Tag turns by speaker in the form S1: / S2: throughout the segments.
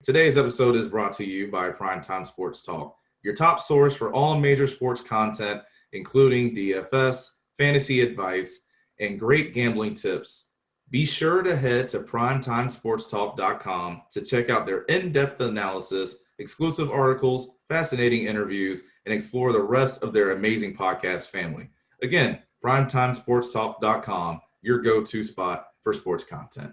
S1: Today's episode is brought to you by Primetime Sports Talk, your top source for all major sports content, including DFS, fantasy advice, and great gambling tips. Be sure to head to primetimesportstalk.com to check out their in-depth analysis, exclusive articles, fascinating interviews, and explore the rest of their amazing podcast family. Again, primetimesportstalk.com, your go-to spot for sports content.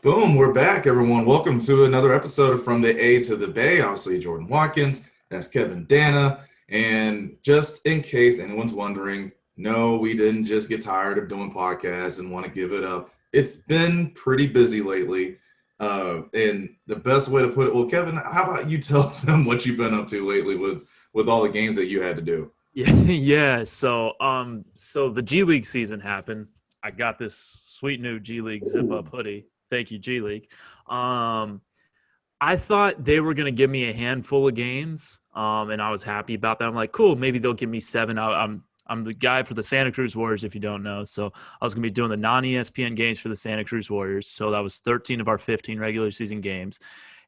S1: Boom, we're back, everyone. Welcome to another episode From the A to the Bay. Obviously, Jordan Watkins, that's Kevin Dana. And just in case anyone's wondering, no, we didn't just get tired of doing podcasts and want to give it up. It's been pretty busy lately. And the best way to put it, well, Kevin, how about you tell them what you've been up to lately with all the games that you had to do?
S2: Yeah. So the G League season happened. I got this sweet new G League zip up hoodie. Thank you, G League. I thought they were gonna give me a handful of games, and I was happy about that. I'm like, cool, maybe they'll give me 7. I'm the guy for the Santa Cruz Warriors, if you don't know. So I was gonna be doing the non-ESPN games for the Santa Cruz Warriors. So that was 13 of our 15 regular season games.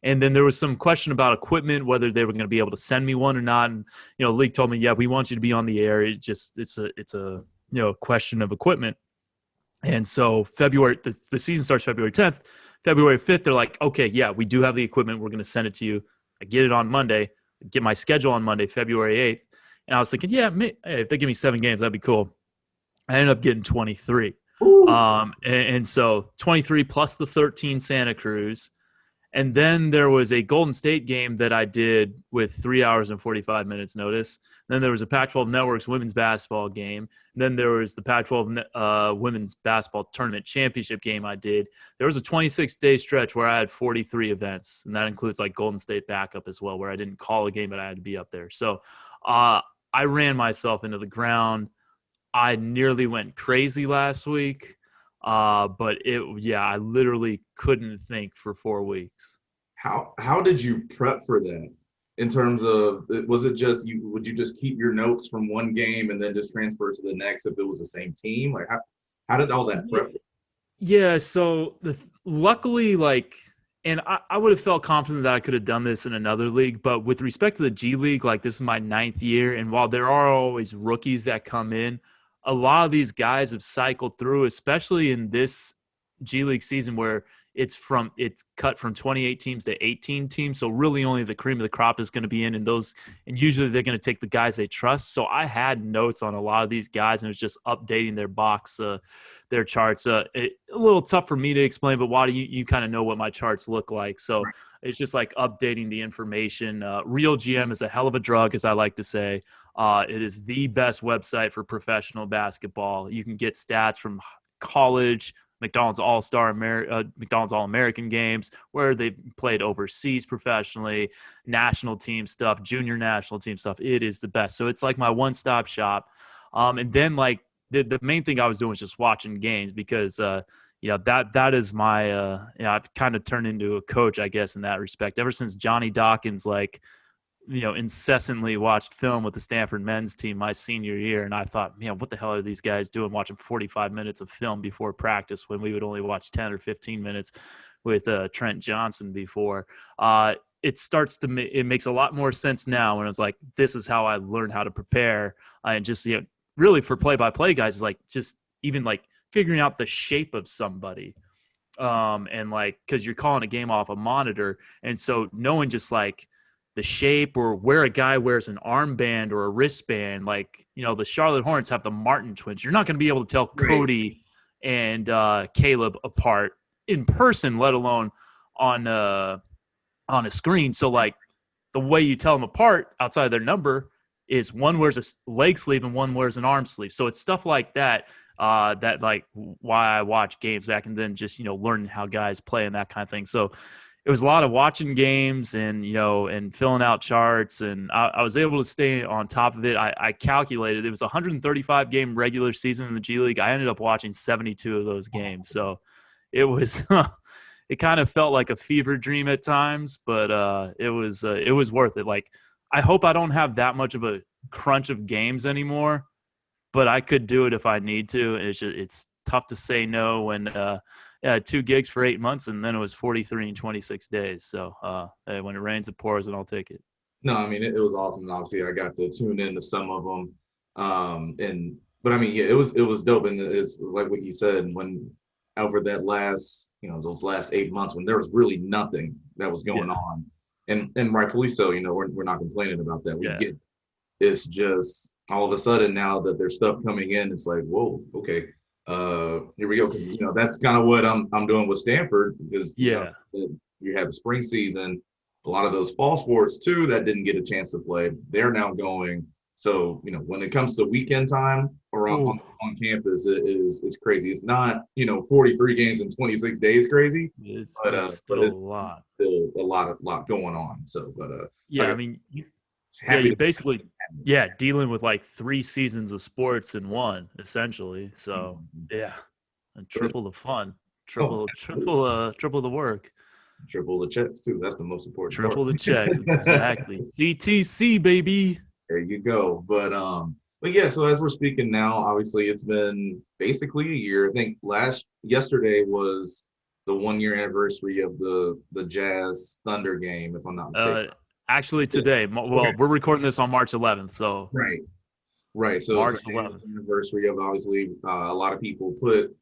S2: And then there was some question about equipment, whether they were going to be able to send me one or not. And the league told me, yeah, we want you to be on the air. It's a question of equipment. And so the season starts February 10th. February 5th, they're like, okay, yeah, we do have the equipment. We're going to send it to you. I get it on Monday. Get my schedule on Monday, February 8th. And I was thinking, yeah, hey, if they give me 7 games, that'd be cool. I ended up getting 23. And so 23 plus the 13 Santa Cruz. And then there was a Golden State game that I did with 3 hours and 45 minutes notice. Then there was a Pac-12 Network's women's basketball game. And then there was the Pac-12 women's basketball tournament championship game I did. There was a 26-day stretch where I had 43 events, and that includes like Golden State backup as well, where I didn't call a game, but I had to be up there. So I ran myself into the ground. I nearly went crazy last week. But I literally couldn't think for 4 weeks.
S1: How did you prep for that? In terms of, was it just would you just keep your notes from one game and then just transfer to the next if it was the same team? Like how did all that prep?
S2: Yeah, so luckily, and I would have felt confident that I could have done this in another league, but with respect to the G League, like this is my 9th year, and while there are always rookies that come in, a lot of these guys have cycled through, especially in this G League season where it's cut from 28 teams to 18 teams. So really only the cream of the crop is going to be in, and usually they're going to take the guys they trust. So I had notes on a lot of these guys, and it was just updating their box, their charts. A little tough for me to explain, but why do you kind of know what my charts look like? So it's just like updating the information. Real GM is a hell of a drug, as I like to say. It is the best website for professional basketball. You can get stats from college, McDonald's McDonald's All-American games, where they've played overseas professionally, national team stuff, junior national team stuff. It is the best. So it's like my one-stop shop. And then like the main thing I was doing was just watching games because that is my I've kind of turned into a coach, I guess, in that respect. Ever since Johnny Dawkins incessantly watched film with the Stanford men's team my senior year. And I thought, man, what the hell are these guys doing watching 45 minutes of film before practice when we would only watch 10 or 15 minutes with Trent Johnson before? It makes a lot more sense now when it's like, this is how I learned how to prepare. And just, really for play-by-play guys is like, just even like figuring out the shape of somebody. And like, cause you're calling a game off a monitor. And so knowing just like, the shape or where a guy wears an armband or a wristband, like, the Charlotte Hornets have the Martin twins. You're not going to be able to tell Cody and Caleb apart in person, let alone on a screen. So like the way you tell them apart outside of their number is one wears a leg sleeve and one wears an arm sleeve. So it's stuff like that, that like why I watch games back and then just, learning how guys play and that kind of thing. So it was a lot of watching games and, and filling out charts. And I was able to stay on top of it. I calculated it was a 135 game regular season in the G League. I ended up watching 72 of those games. So it was, it kind of felt like a fever dream at times, but it was worth it. Like, I hope I don't have that much of a crunch of games anymore, but I could do it if I need to. It's tough to say no when yeah, 2 gigs for 8 months, and then it was 43 in 26 days. So hey, when it rains, it pours, and I'll take it.
S1: No, I mean it was awesome. Obviously, I got to tune in to some of them, but I mean, yeah, it was dope, and it's like what you said when over that last, those last 8 months when there was really nothing that was going
S2: Yeah,
S1: on, and rightfully so. We're not complaining about that. We
S2: yeah,
S1: get it's just all of a sudden now that there's stuff coming in, it's like, whoa, okay, here we go. Because that's kind of what I'm doing with Stanford because
S2: yeah,
S1: you have the spring season, a lot of those fall sports too that didn't get a chance to play. They're now going. So when it comes to weekend time or
S2: Ooh,
S1: on campus, it's crazy. It's not 43 games in 26 days crazy,
S2: it's
S1: but
S2: still a
S1: it's
S2: lot.
S1: still a lot going on. So, like
S2: Yeah,
S1: I
S2: I
S1: said,
S2: mean, yeah,
S1: happy
S2: you
S1: to.
S2: basically, yeah, dealing with like 3 seasons of sports in one, essentially. So yeah, and
S1: But,
S2: triple the fun,
S1: oh, absolutely.
S2: triple the work,
S1: Triple the checks too. That's the most important part.
S2: triple the checks. Exactly. CTC, baby.
S1: There you go. But yeah, so as we're speaking now, obviously it's been basically a year. I think yesterday was the 1 year anniversary of the Jazz Thunder game, if I'm not mistaken.
S2: Uh, Actually,
S1: Yeah.
S2: today,
S1: Okay.
S2: well, we're recording this on March 11th, so
S1: Right. Right. So
S2: March
S1: today is
S2: 11th.
S1: the anniversary of obviously a lot of people put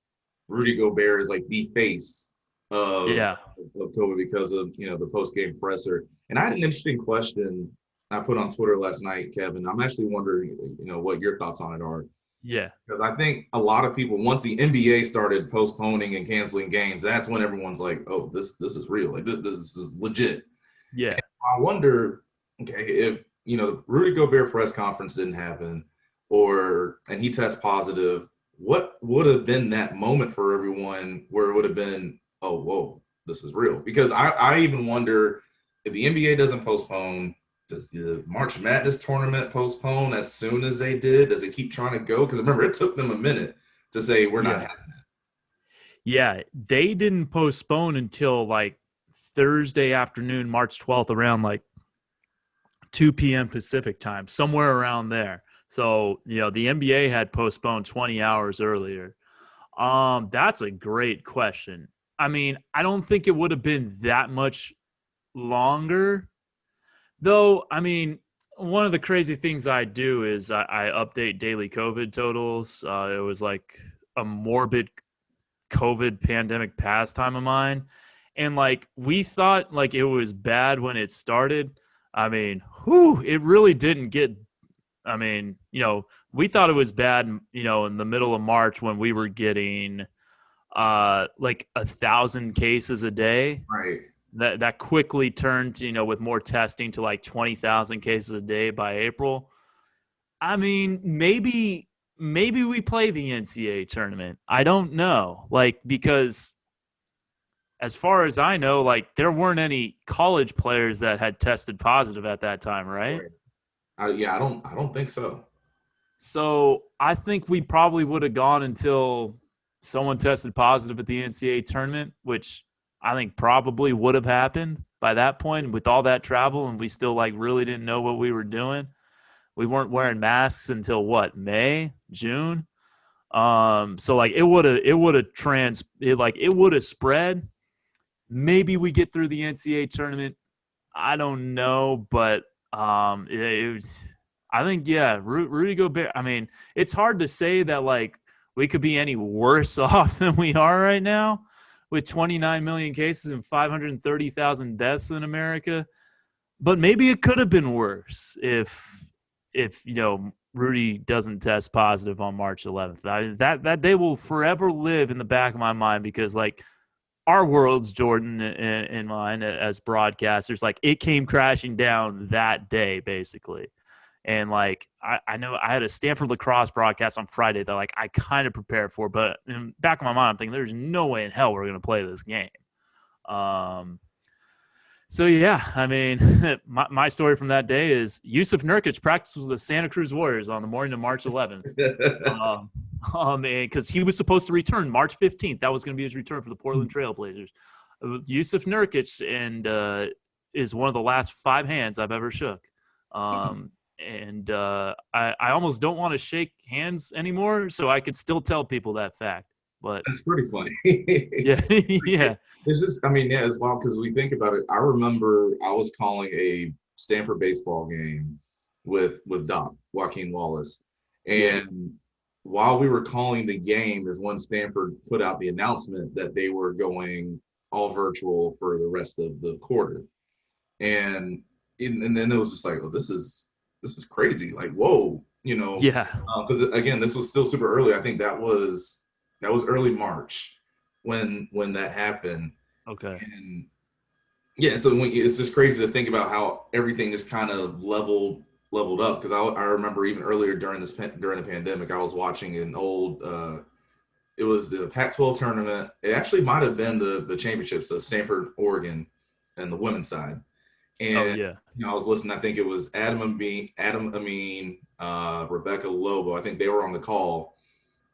S1: Rudy Gobert as like the face of
S2: Yeah,
S1: of Kobe because of the post game presser. And I had an interesting question I put on Twitter last night, Kevin. I'm actually wondering, what your thoughts on it are.
S2: yeah,
S1: Because I think a lot of people, once the NBA started postponing and canceling games, that's when everyone's like, "Oh, this is real. Like this is legit."
S2: yeah,
S1: I wonder, okay, if Rudy Gobert press conference didn't happen, and he tests positive, what would have been that moment for everyone where it would have been, oh, whoa, this is real? Because I even wonder if the NBA doesn't postpone, does the March Madness tournament postpone as soon as they did? Does it keep trying to go? Because remember, it took them a minute to say we're not
S2: yeah,
S1: having it.
S2: yeah. They didn't postpone until like Thursday afternoon, March 12th, around like 2 p.m. Pacific time, somewhere around there. So, the NBA had postponed 20 hours earlier. That's a great question. I mean, I don't think it would have been that much longer, though. I mean, one of the crazy things I do is I update daily COVID totals. It was like a morbid COVID pandemic pastime of mine. And like we thought like it was bad when it started. I mean, it really didn't get. I mean, we thought it was bad, in the middle of March when we were getting like 1,000 cases a day.
S1: Right.
S2: That quickly turned, with more testing to like 20,000 cases a day by April. I mean, maybe we play the NCAA tournament. I don't know. Like, because as far as I know, like there weren't any college players that had tested positive at that time, right?
S1: Right. Yeah, I don't think so.
S2: So I think we probably would have gone until someone tested positive at the NCAA tournament, which I think probably would have happened by that point with all that travel, and we still like really didn't know what we were doing. We weren't wearing masks until what, May, June. So like it would have it would have spread. Maybe we get through the NCAA tournament. I don't know, but I think yeah, Rudy Gobert. I mean, it's hard to say that like we could be any worse off than we are right now, with 29 million cases and 530,000 deaths in America. But maybe it could have been worse if Rudy doesn't test positive on March 11th. That day will forever live in the back of my mind because like our worlds, Jordan and mine as broadcasters, like it came crashing down that day basically. And like I know I had a Stanford lacrosse broadcast on Friday that like I kind of prepared for, but in the back of my mind I'm thinking there's no way in hell we're gonna play this game. Um, so yeah, I mean, my story from that day is Yusuf Nurkic practiced with the Santa Cruz Warriors on the morning of March 11th. And because he was supposed to return March 15th, that was going to be his return for the Portland Trailblazers. Yusuf Nurkic is one of the last 5 hands I've ever shook. I almost don't want to shake hands anymore, so I could still tell people that fact. But
S1: That's pretty funny.
S2: yeah, yeah,
S1: It's just, I mean, yeah, it's wild because we think about it. I remember I was calling a Stanford baseball game with Doc Joaquin Wallace,
S2: yeah.
S1: and while we were calling the game, is when Stanford put out the announcement that they were going all virtual for the rest of the quarter, and and then it was just like, oh, this is crazy. Like, whoa,
S2: Yeah.
S1: because again, this was still super early. I think that was early March when that happened,
S2: Okay.
S1: and yeah, so it's just crazy to think about how everything just kind of leveled up. Because I remember even earlier during the pandemic, I was watching an old. It was the Pac-12 tournament. It actually might have been the championships, so Stanford, Oregon, and the women's side.
S2: Oh
S1: And
S2: yeah.
S1: I was listening. I think it was Adam Amin, Rebecca Lobo. I think they were on the call.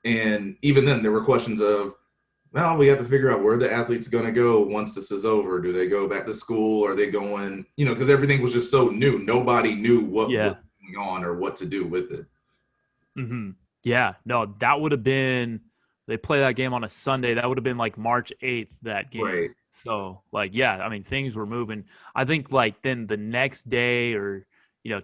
S1: And even then, there were questions of, well, we have to figure out where the athlete's going to go once this is over. Do they go back to school? Are they going, because everything was just so new. Nobody knew what was
S2: Yeah.
S1: going on or what to do with it.
S2: Hmm. Yeah. No, that would have been. They play that game on a Sunday. That would have been like March 8th. That
S1: Right.
S2: game. So like, yeah. I mean, things were moving. I think like then the next day or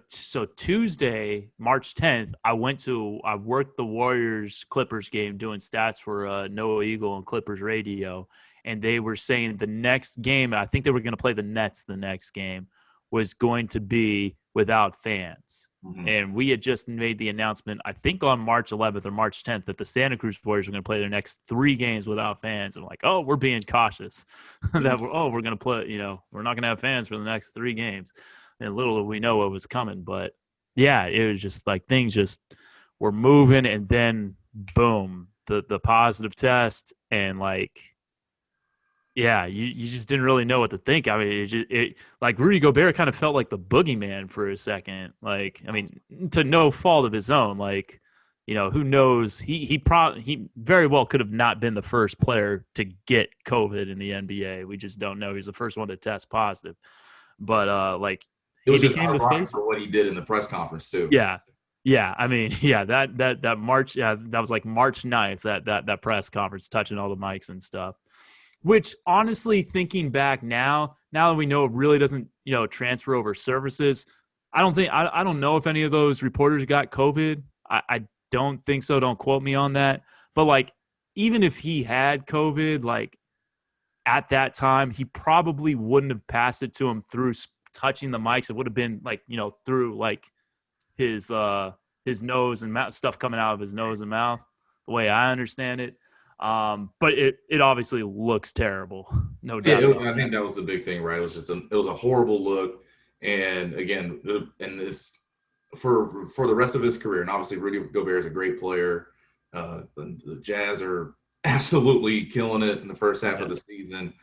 S2: so Tuesday, March 10th, I worked the Warriors Clippers game doing stats for Noah Eagle and Clippers radio, and they were saying the next game. I think they were going to play the Nets. The next game was going to be without fans.
S1: Mm-hmm.
S2: And we had just made the announcement, I think on March 11th or March 10th, that the Santa Cruz Warriors were going to play their next 3 games without fans. I'm like, oh, we're being cautious. That we're going to play, we're not going to have fans for the next 3 games. And little did we know what was coming. But yeah, it was just like things just were moving. And then boom, the positive test. And like, yeah, you just didn't really know what to think. I mean, it like Rudy Gobert kind of felt like the boogeyman for a second. Like, I mean, to no fault of his own. Like, who knows? He very well could have not been the first player to get COVID in the NBA. We just don't know. He's the first one to test positive. But like
S1: It
S2: he
S1: was just
S2: became the
S1: ironic
S2: face.
S1: for what he did in the press conference too.
S2: Yeah. Yeah, I mean, yeah, that March, yeah, that was like March 9th, that press conference touching all the mics and stuff. Which honestly, thinking back now that we know it really doesn't, transfer over services, I don't know if any of those reporters got COVID. I don't think so. Don't quote me on that. But like, even if he had COVID, like at that time, he probably wouldn't have passed it to him through touching the mics. It would have been like, through like his nose and mouth, stuff coming out of his nose and mouth, the way I understand it. But it obviously looks terrible, no
S1: Yeah,
S2: doubt about
S1: I think
S2: that.
S1: that was the big thing, right? It was a horrible look, and again, and this for the rest of his career, and obviously Rudy Gobert is a great player. The Jazz are absolutely killing it in the first half of
S2: Yeah,
S1: the season,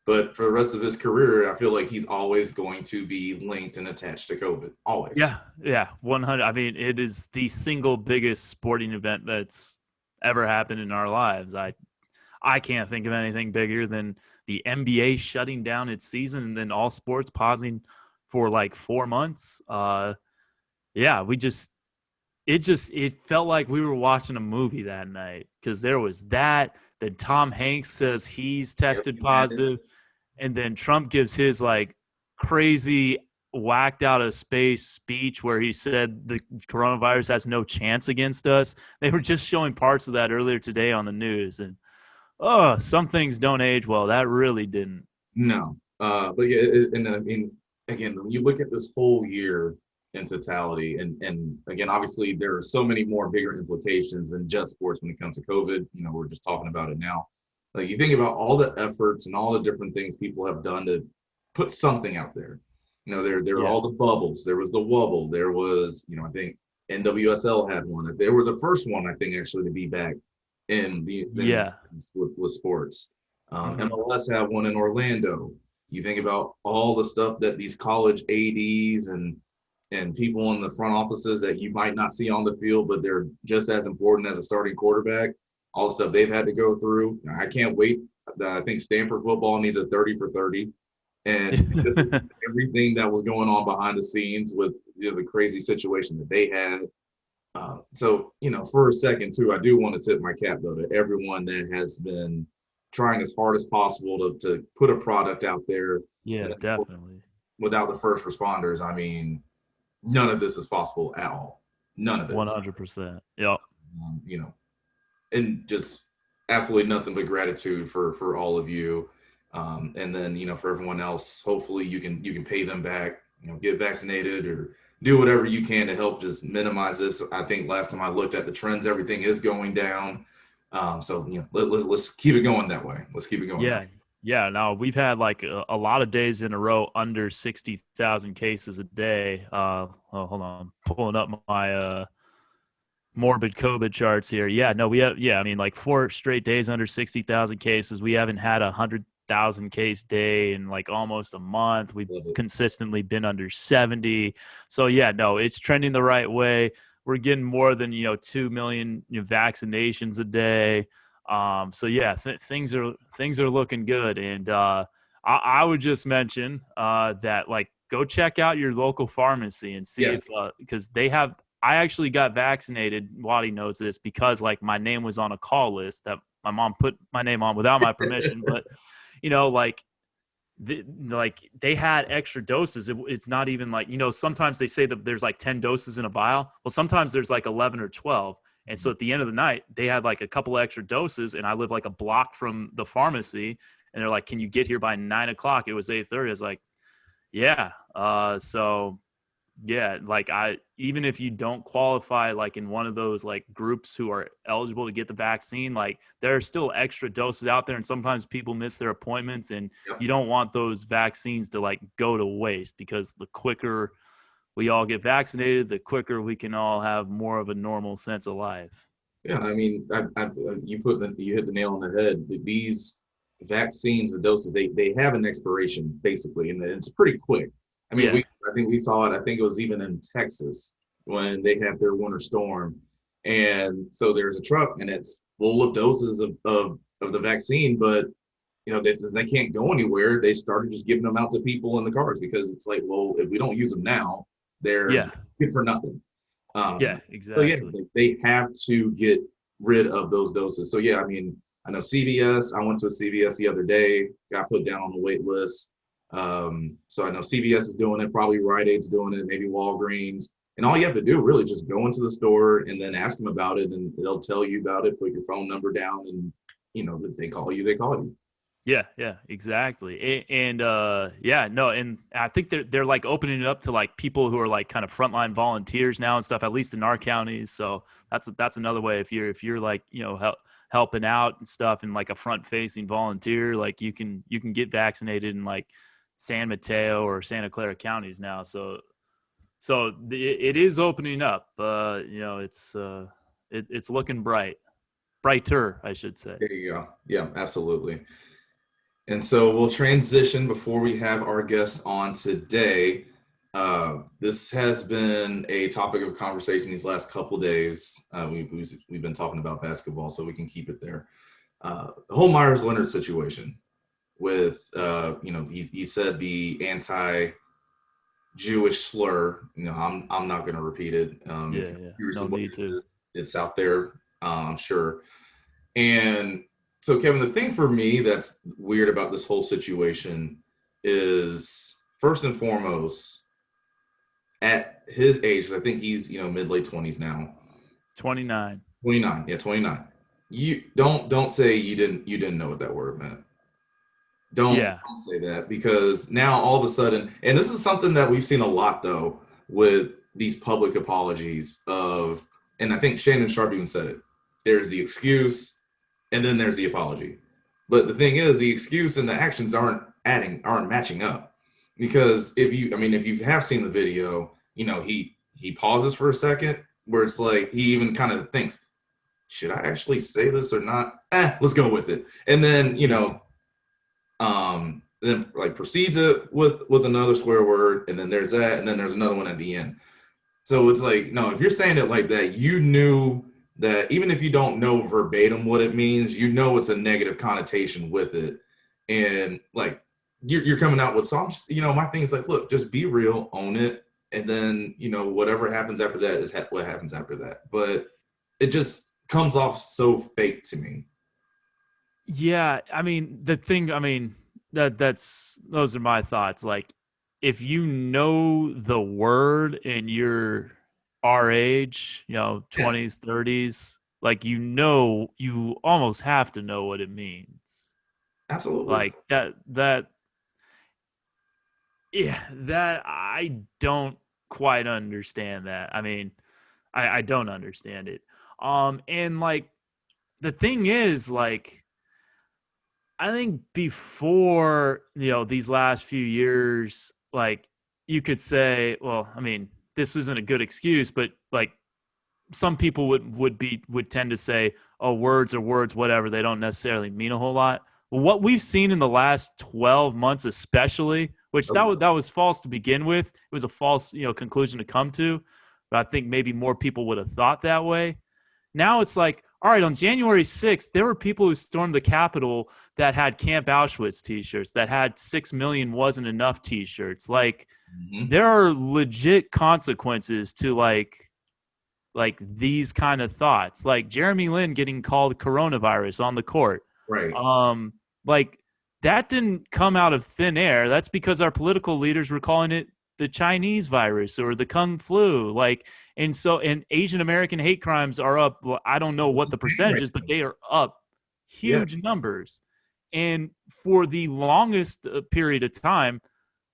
S1: but for the rest of his career, I feel like he's always going to be linked and attached to COVID, always.
S2: yeah, 100. I mean, it is the single biggest sporting event that's ever happened in our lives. I can't think of anything bigger than the NBA shutting down its season and then all sports pausing for like 4 months. Yeah, it felt like we were watching a movie that night because there was that. Then Tom Hanks says he's
S1: Yep,
S2: tested
S1: you had it.
S2: positive, and then Trump gives his like crazy whacked out of space speech where he said the coronavirus has no chance against us. They were just showing parts of that earlier today on the news, and oh, some things don't age well. That really didn't.
S1: No, but yeah, and I mean, again, when you look at this whole year in totality, and again, obviously there are so many more bigger implications than just sports when it comes to COVID. We're just talking about it now. Like you think about all the efforts and all the different things people have done to put something out there. There were
S2: Yeah,
S1: all the bubbles. There was the wubble. There was, I think NWSL had one. They were the first one, I think, actually to be back in
S2: yeah.
S1: with sports.
S2: Hmm.
S1: MLS had one in Orlando. You think about all the stuff that these college ads and people in the front offices that you might not see on the field, but they're just as important as a starting quarterback. All the stuff they've had to go through. I can't wait. I think Stanford football needs a 30 for 30, and just everything that was going on behind the scenes with the crazy situation that they had. So, for a second too, I do want to tip my cap though to everyone that has been trying as hard as possible to put a product out there.
S2: Yeah,
S1: And
S2: definitely.
S1: without the first responders, I mean, none of this is possible at all. None of it.
S2: 100%. Yep.
S1: Um, you know, and just absolutely nothing but gratitude for all of you. And then for everyone else, hopefully you can pay them back, get vaccinated or do whatever you can to help just minimize this. I think last time I looked at the trends, everything is going down. So let's keep it going that way. Let's keep it going that
S2: Yeah.
S1: way.
S2: Yeah. No, we've had like a lot of days in a row under 60,000 cases a day. Hold on. Pulling up my morbid COVID charts here. Yeah. No, we have, yeah. I mean, like 4 straight days under 60,000 cases. We haven't had 100,000 case day in like almost a month. We've
S1: Love it.
S2: consistently been under 70. So, yeah, no, it's trending the right way. We're getting more than, 2 million vaccinations a day. So yeah, things are looking good, and I would just mention that like go check out your local pharmacy and see
S1: Yeah.
S2: if because they have. I actually got vaccinated. Waddy knows this because like my name was on a call list that my mom put my name on without my permission. But like like they had extra doses. It's not even like sometimes they say that there's like 10 doses in a vial. Well, sometimes there's like 11 or 12. And so at the end of the night, they had like a couple of extra doses, and I live like a block from the pharmacy. And they're like, "Can you get here by 9 o'clock?" It was 8:30. I was like, "Yeah." So yeah, like even if you don't qualify like in one of those like groups who are eligible to get the vaccine, like there are still extra doses out there, and sometimes people miss their appointments, and
S1: Yep.
S2: you don't want those vaccines to like go to waste, because the quicker we all get vaccinated, the quicker we can all have more of a normal sense of life.
S1: Yeah, I mean, you hit the nail on the head. These vaccines, the doses, they have an expiration basically, and it's pretty quick. I mean,
S2: Yeah.
S1: I think we saw it. I think it was even in Texas when they had their winter storm, and so there's a truck and it's full of doses of the vaccine, but they can't go anywhere. They started just giving them out to people in the cars because it's like, well, if we don't use them now, they're
S2: Yeah.
S1: just good for nothing.
S2: Yeah,
S1: So yeah,
S2: exactly.
S1: they have to get rid of those doses. So yeah, I mean, I know CVS. I went to a CVS the other day, got put down on the wait list. So I know CVS is doing it, probably Rite Aid's doing it, maybe Walgreens. And all you have to do really just go into the store and then ask them about it, and they'll tell you about it. Put your phone number down, and they call you. They call you.
S2: Yeah, exactly. And yeah, no, and I think they're like opening it up to like people who are like kind of frontline volunteers now and stuff, at least in our counties. So that's another way, if you're like, helping out and stuff, and like a front facing volunteer, like you can get vaccinated in like San Mateo or Santa Clara counties now. So it is opening up. It's looking brighter, I should say.
S1: There you go. Yeah, absolutely. And so we'll transition before we have our guest on today. This has been a topic of conversation these last couple days. We've been talking about basketball, so we can keep it there. The whole Myers Leonard situation with, he said the anti-Jewish slur. I'm not going to repeat it. If
S2: Yeah,
S1: you're
S2: yeah.
S1: curious
S2: No
S1: of what
S2: need
S1: it
S2: to.
S1: is, it's out there, I'm sure. And so, Kevin, the thing for me that's weird about this whole situation is, first and foremost, at his age, I think he's mid late 20s now.
S2: 29.
S1: 29, yeah, 29. You don't say you didn't know what that word meant.
S2: Yeah.
S1: Don't say that, because now all of a sudden, and this is something that we've seen a lot though with these public apologies of, and I think Shannon Sharp even said it. There's the excuse, and then there's the apology. But the thing is, the excuse and the actions aren't matching up. Because if you have seen the video, he pauses for a second where it's like he even kind of thinks, should I actually say this or not? Let's go with it. And then then like proceeds it with another swear word, and then there's that, and then there's another one at the end. So it's like, no, if you're saying it like that, you knew that even if you don't know verbatim what it means, it's a negative connotation with it. And like you're coming out with some, my thing is like, look, just be real, own it. and then whatever happens after that is what happens after that. But it just comes off so fake to me.
S2: Yeah, I mean, that's those are my thoughts. Like, if you know the word and you're our age,
S1: Yeah,
S2: 20s, 30s, like, you almost have to know what it means.
S1: absolutely.
S2: Like that I don't quite understand that. I mean, I don't understand it. And like the thing is, like, I think before, these last few years, like, you could say, well, I mean, this isn't a good excuse, but like some people would tend to say, oh, words are words, whatever. They don't necessarily mean a whole lot. Well, what we've seen in the last 12 months, especially, which
S1: Oh,
S2: that was false to begin with. It was a false, conclusion to come to. But I think maybe more people would have thought that way. Now it's like, all right, on January 6th, there were people who stormed the Capitol that had Camp Auschwitz t-shirts, that had 6 million wasn't enough t-shirts. Like,
S1: mhm.
S2: there are legit consequences to like these kind of thoughts. Like Jeremy Lin getting called coronavirus on the court.
S1: Right.
S2: Um, like, that didn't come out of thin air. That's because our political leaders were calling it the Chinese virus or the Kung flu. Like, and Asian American hate crimes are up. I don't know what the percentage
S1: Right.
S2: is, but they are up
S1: Yeah.
S2: huge numbers. And for the longest period of time,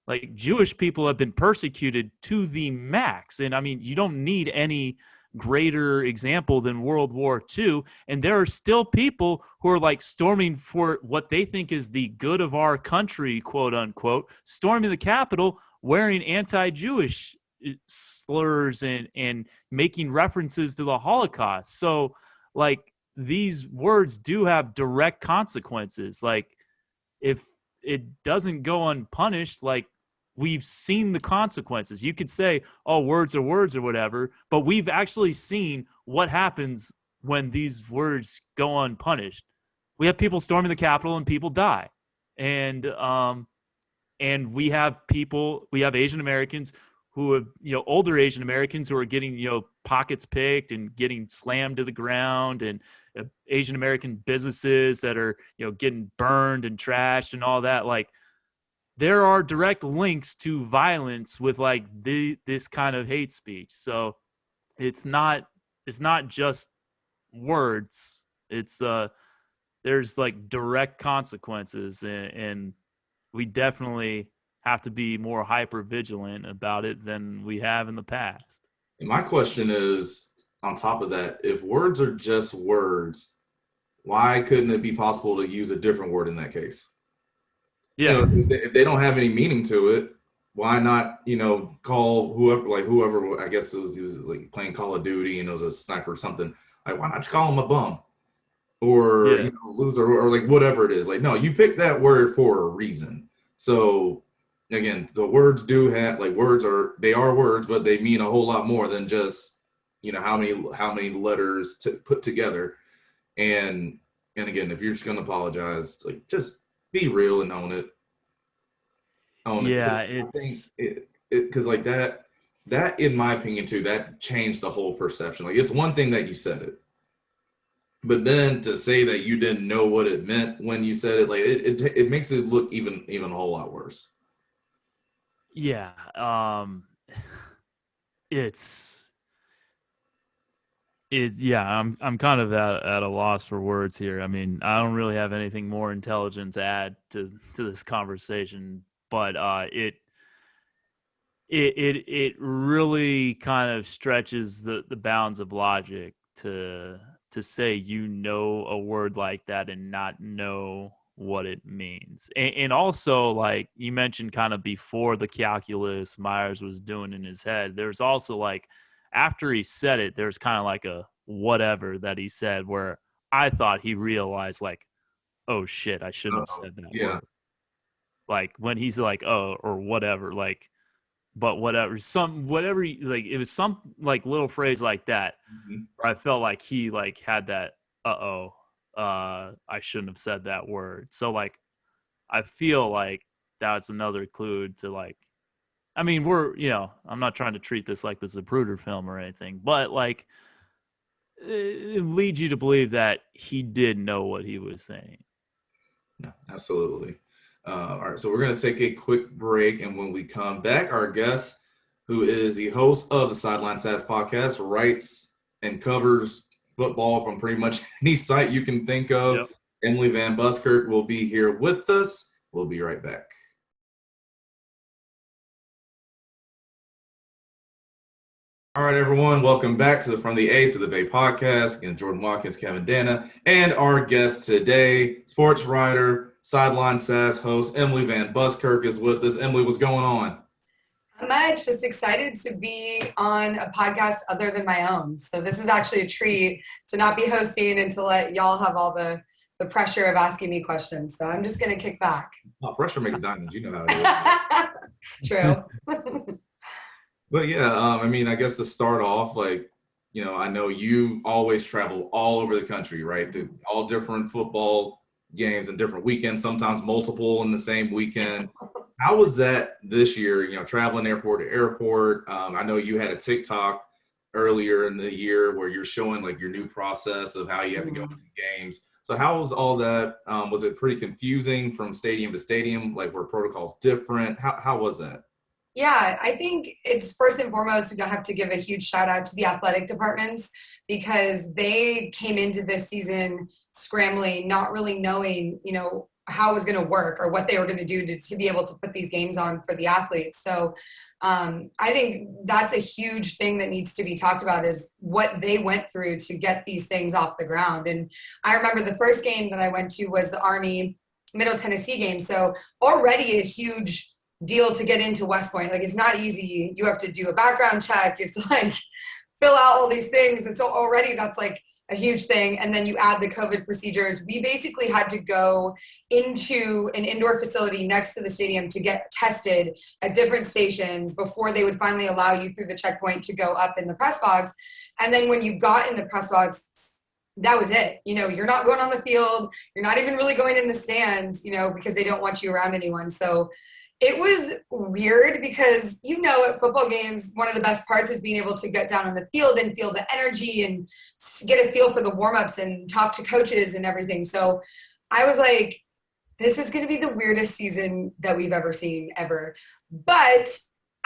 S2: like, Jewish people have been persecuted to the max. And I mean, you don't need any greater example than World War II. And there are still people who are like storming for what they think is the good of our country, quote unquote, storming the Capitol wearing anti-Jewish slurs and making references to the Holocaust. So, like, these words do have direct consequences. Like, if it doesn't go unpunished, like, we've seen the consequences. You could say, oh, words are words or whatever, but we've actually seen what happens when these words go unpunished. We have people storming the Capitol and people die. And we have Asian Americans who have, older Asian Americans who are getting, pockets picked and getting slammed to the ground, and Asian American businesses that are, getting burned and trashed and all that. Like, there are direct links to violence with like this kind of hate speech. So it's not just words. It's there's like direct consequences, and we definitely have to be more hyper vigilant about it than we have in the past.
S1: And my question is, on top of that, if words are just words, why couldn't it be possible to use a different word in that case?
S2: Yeah.
S1: If they don't have any meaning to it, why not, call whoever, I guess he was like playing Call of Duty and it was a sniper or something. Like, why not just call him a bum or,
S2: Yeah.
S1: loser or like whatever it is? Like, no, you picked that word for a reason. So again, the words do have like they are words, but they mean a whole lot more than just, how many letters to put together. And and again, if you're just gonna apologize, like just be real and own it. Because
S2: Yeah,
S1: I think
S2: it's
S1: because like that in my opinion too, that changed the whole perception. Like it's one thing that you said it, but then to say that you didn't know what it meant when you said it, like it makes it look even a whole lot worse.
S2: yeah, it's yeah, I'm kind of at a loss for words here. I mean, I don't really have anything more intelligent to add to this conversation, but it really kind of stretches the bounds of logic to say a word like that and not know what it means. And also, like you mentioned, kind of before the calculus Myers was doing in his head, there's also like after he said it, there's kind of like a whatever that he said where I thought he realized, like, oh shit, I shouldn't have said that
S1: Yeah.
S2: word. Like when he's like, oh, or whatever, like, but whatever, like, it was some like little phrase like that
S1: Mhm.
S2: where I felt like he like had that I shouldn't have said that word. So like I feel like that's another clue to like I mean, I'm not trying to treat this like this is a Zapruder film or anything, but like, it leads you to believe that he did know what he was saying.
S1: No, absolutely. All right, so we're going to take a quick break, and when we come back, our guest, who is the host of the Sideline Sass podcast, writes and covers football from pretty much any site you can think of.
S2: Yep.
S1: Emily Van Buskirk will be here with us. We'll be right back. All right, everyone, welcome back to the From the A to the Bay podcast. Again, Jordan Watkins, Kevin Dana, and our guest today, sports writer, Sideline Sass host, Emily Van Buskirk is with us. Emily, what's going on?
S3: Not much. Just excited to be on a podcast other than my own. So this is actually a treat to not be hosting and to let y'all have all the pressure of asking me questions. So I'm just going to kick back.
S1: Oh, pressure makes diamonds. You know how it
S3: is. True.
S1: But yeah, I mean, I guess to start off, like, I know you always travel all over the country, right? To all different football games and different weekends, sometimes multiple in the same weekend. How was that this year, traveling airport to airport? I know you had a TikTok earlier in the year where you're showing like your new process of how you have to go into games. So how was all that? Was it pretty confusing from stadium to stadium? Like, were protocols different? How was that?
S3: Yeah, I think it's first and foremost, I have to give a huge shout out to the athletic departments because they came into this season scrambling, not really knowing, how it was going to work or what they were going to do to be able to put these games on for the athletes. So I think that's a huge thing that needs to be talked about is what they went through to get these things off the ground. And I remember the first game that I went to was the Army Middle Tennessee game. So already a huge deal to get into West Point. Like, it's not easy. You have to do a background check. You have to like fill out all these things. And so already that's like a huge thing. And then you add the COVID procedures. We basically had to go into an indoor facility next to the stadium to get tested at different stations before they would finally allow you through the checkpoint to go up in the press box. And then when you got in the press box, that was it. You're not going on the field. You're not even really going in the stands, because they don't want you around anyone. So it was weird because, at football games, one of the best parts is being able to get down on the field and feel the energy and get a feel for the warm-ups and talk to coaches and everything. So I was like, this is going to be the weirdest season that we've ever seen ever. But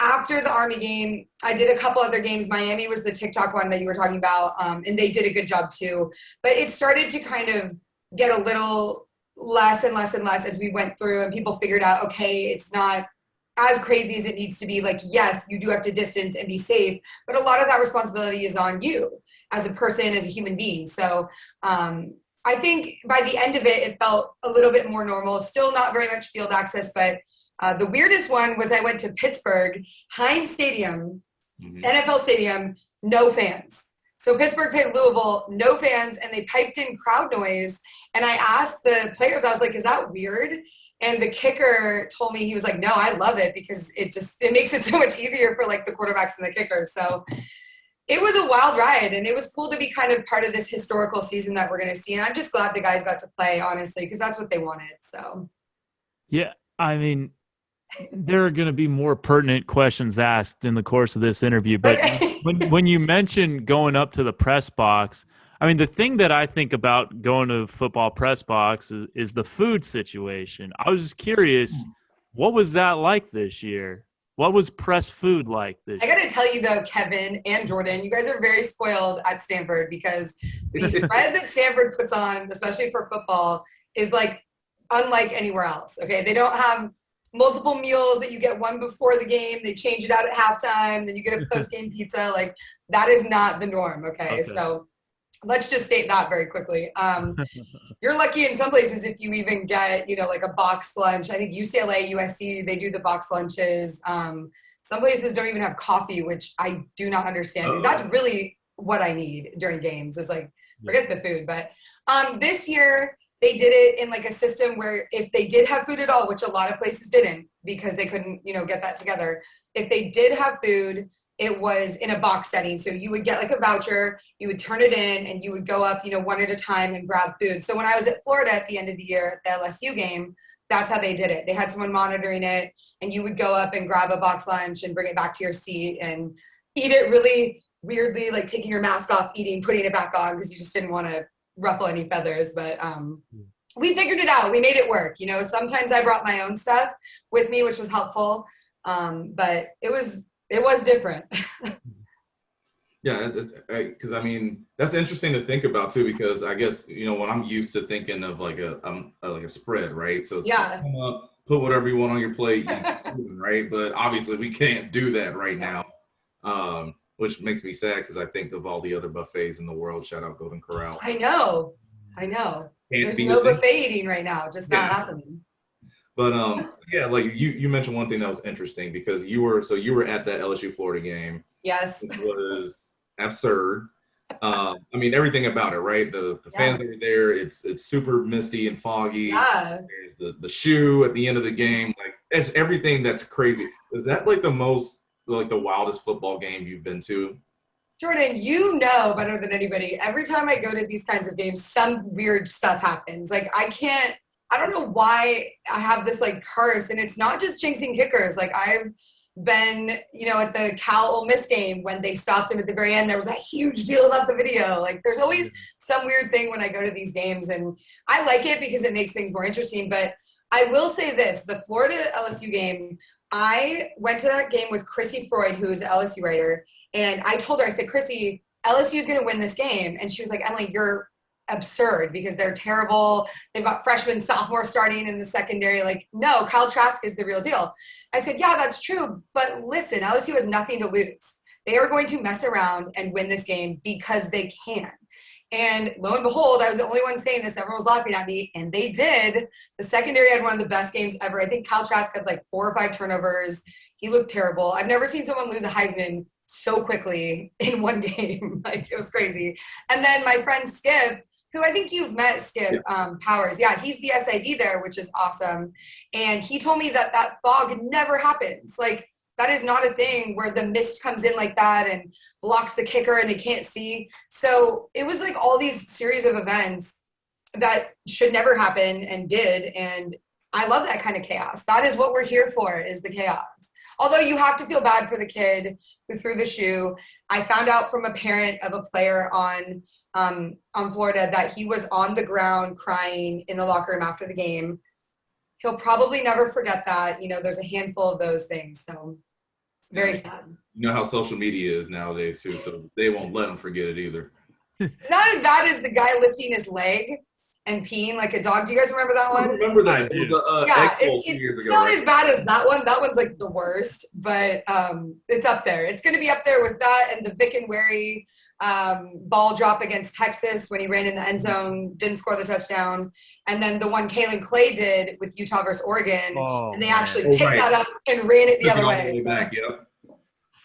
S3: after the Army game, I did a couple other games. Miami was the TikTok one that you were talking about, and they did a good job too. But it started to kind of get a little less and less and less as we went through and people figured out, okay, it's not as crazy as it needs to be. Like, yes, you do have to distance and be safe, but a lot of that responsibility is on you as a person, as a human being. So I think by the end of it, it felt a little bit more normal. Still not very much field access, but the weirdest one was I went to Pittsburgh, Heinz Stadium, NFL Stadium, no fans. So Pittsburgh played Louisville, no fans, and they piped in crowd noise. And I asked the players, I was like, is that weird? And the kicker told me, he was like, no, I love it because it makes it so much easier for like the quarterbacks and the kickers. So it was a wild ride, and it was cool to be kind of part of this historical season that we're going to see. And I'm just glad the guys got to play, honestly, because that's what they wanted. So,
S2: yeah, I mean, there are going to be more pertinent questions asked in the course of this interview, but when you mention going up to the press box, I mean, the thing that I think about going to football press box is the food situation. I was just curious, what was that like this year? What was press food like this year?
S3: I got to tell you, though, Kevin and Jordan, you guys are very spoiled at Stanford because the spread that Stanford puts on, especially for football, is like unlike anywhere else. Okay, they don't have multiple meals that you get one before the game. They change it out at halftime. Then you get a post-game pizza. Like, that is not the norm. Okay. So let's just state that very quickly. You're lucky in some places if you even get, like a box lunch. I think UCLA, USC, they do the box lunches. Some places don't even have coffee, which I do not understand because that's really what I need during games is like, forget the food. But this year, they did it in like a system where if they did have food at all, which a lot of places didn't because they couldn't, get that together. If they did have food, it was in a box setting. So you would get like a voucher, you would turn it in and you would go up, one at a time and grab food. So when I was at Florida at the end of the year at the LSU game, that's how they did it. They had someone monitoring it, and you would go up and grab a box lunch and bring it back to your seat and eat it really weirdly, like taking your mask off, eating, putting it back on because you just didn't want to ruffle any feathers. But we figured it out. We made it work. Sometimes I brought my own stuff with me, which was helpful. But it was different.
S1: Yeah, because I mean that's interesting to think about too. Because I guess when I'm used to thinking of like a spread, right? So it's come up, put whatever you want on your plate, right? But obviously we can't do that right now, which makes me sad because I think of all the other buffets in the world. Shout out Golden Corral.
S3: I know. There's no buffet eating right now, just not happening.
S1: But yeah, like you mentioned one thing that was interesting because you were at that LSU Florida game.
S3: Yes.
S1: It was absurd. I mean everything about it, right? The fans that were there, it's super misty and foggy.
S3: Yeah.
S1: There's the shoe at the end of the game. Like it's everything that's crazy. Is that like the wildest football game you've been to?
S3: Jordan, you know better than anybody. Every time I go to these kinds of games, some weird stuff happens. Like I don't know why I have this like curse, and it's not just jinxing kickers. Like I've been, at the Cal Ole Miss game when they stopped him at the very end, there was a huge deal about the video. Like there's always some weird thing when I go to these games, and I like it because it makes things more interesting. But I will say this, the Florida LSU game, I went to that game with Chrissy Freud, who is an LSU writer, and I told her, I said, Chrissy, LSU is going to win this game. And she was like, Emily, you're absurd because they're terrible. They've got freshmen, sophomore starting in the secondary. Like, no, Kyle Trask is the real deal. I said, yeah, that's true. But listen, LSU has nothing to lose. They are going to mess around and win this game because they can. And lo and behold, I was the only one saying this. Everyone was laughing at me, and they did. The secondary had one of the best games ever. I think Kyle Trask had like 4 or 5 turnovers. He looked terrible. I've never seen someone lose a Heisman so quickly in one game. Like, it was crazy. And then my friend Skip, who I think you've met, Skip Powers. Yeah, he's the SID there, which is awesome. And he told me that fog never happens. Like, that is not a thing where the mist comes in like that and blocks the kicker and they can't see. So it was like all these series of events that should never happen and did. And I love that kind of chaos. That is what we're here for, is the chaos. Although you have to feel bad for the kid who threw the shoe. I found out from a parent of a player on Florida that he was on the ground crying in the locker room after the game. He'll probably never forget that. There's a handful of those things. So very sad.
S1: You know how social media is nowadays too, so they won't let him forget it either.
S3: It's not as bad as the guy lifting his leg and peeing like a dog. Do you guys remember that one?
S1: I remember that. It was
S3: it's not as bad as that one. That one's like the worst, but it's up there. It's going to be up there with that and the Vic and Wary ball drop against Texas when he ran in the end zone, didn't score the touchdown. And then the one Kalen Clay did with Utah versus Oregon, and they actually picked that up and ran it the other way.
S1: Back, yep.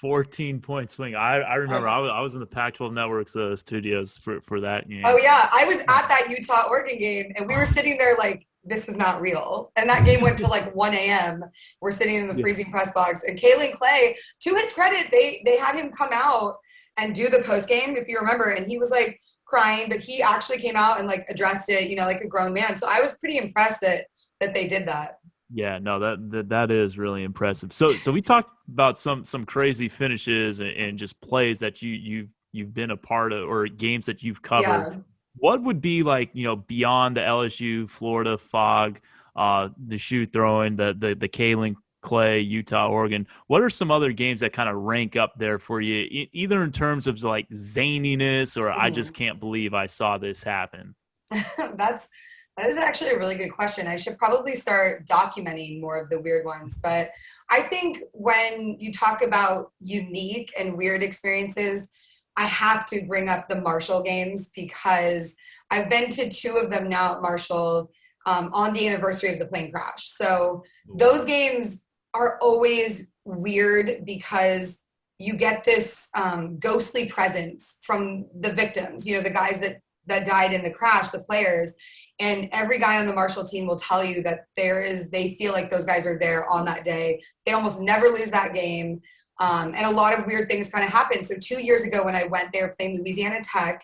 S2: 14-point swing. I remember I was in the Pac-12 Network's studios for that game.
S3: Oh, yeah. I was at that Utah-Oregon game, and we were sitting there like, this is not real. And that game went to like 1 a.m. We're sitting in the freezing press box. And Kalen Clay, to his credit, they had him come out and do the post game, if you remember, and he was like crying, but he actually came out and like addressed it, like a grown man. So I was pretty impressed that they did that.
S2: Yeah, no, that is really impressive. So we talked about some crazy finishes and just plays that you've been a part of, or games that you've covered. Yeah. What would be like, beyond the LSU, Florida fog, the shoe throwing, the Kalen Clay, Utah, Oregon? What are some other games that kind of rank up there for you, either in terms of like zaniness or I just can't believe I saw this happen?
S3: That is actually a really good question. I should probably start documenting more of the weird ones. But I think when you talk about unique and weird experiences, I have to bring up the Marshall games because I've been to 2 of them now at Marshall on the anniversary of the plane crash. So those games are always weird because you get this ghostly presence from the victims, the guys that died in the crash, the players. And every guy on the Marshall team will tell you that they feel like those guys are there on that day. They almost never lose that game. And a lot of weird things kind of happen. So 2 years ago when I went, they were playing Louisiana Tech,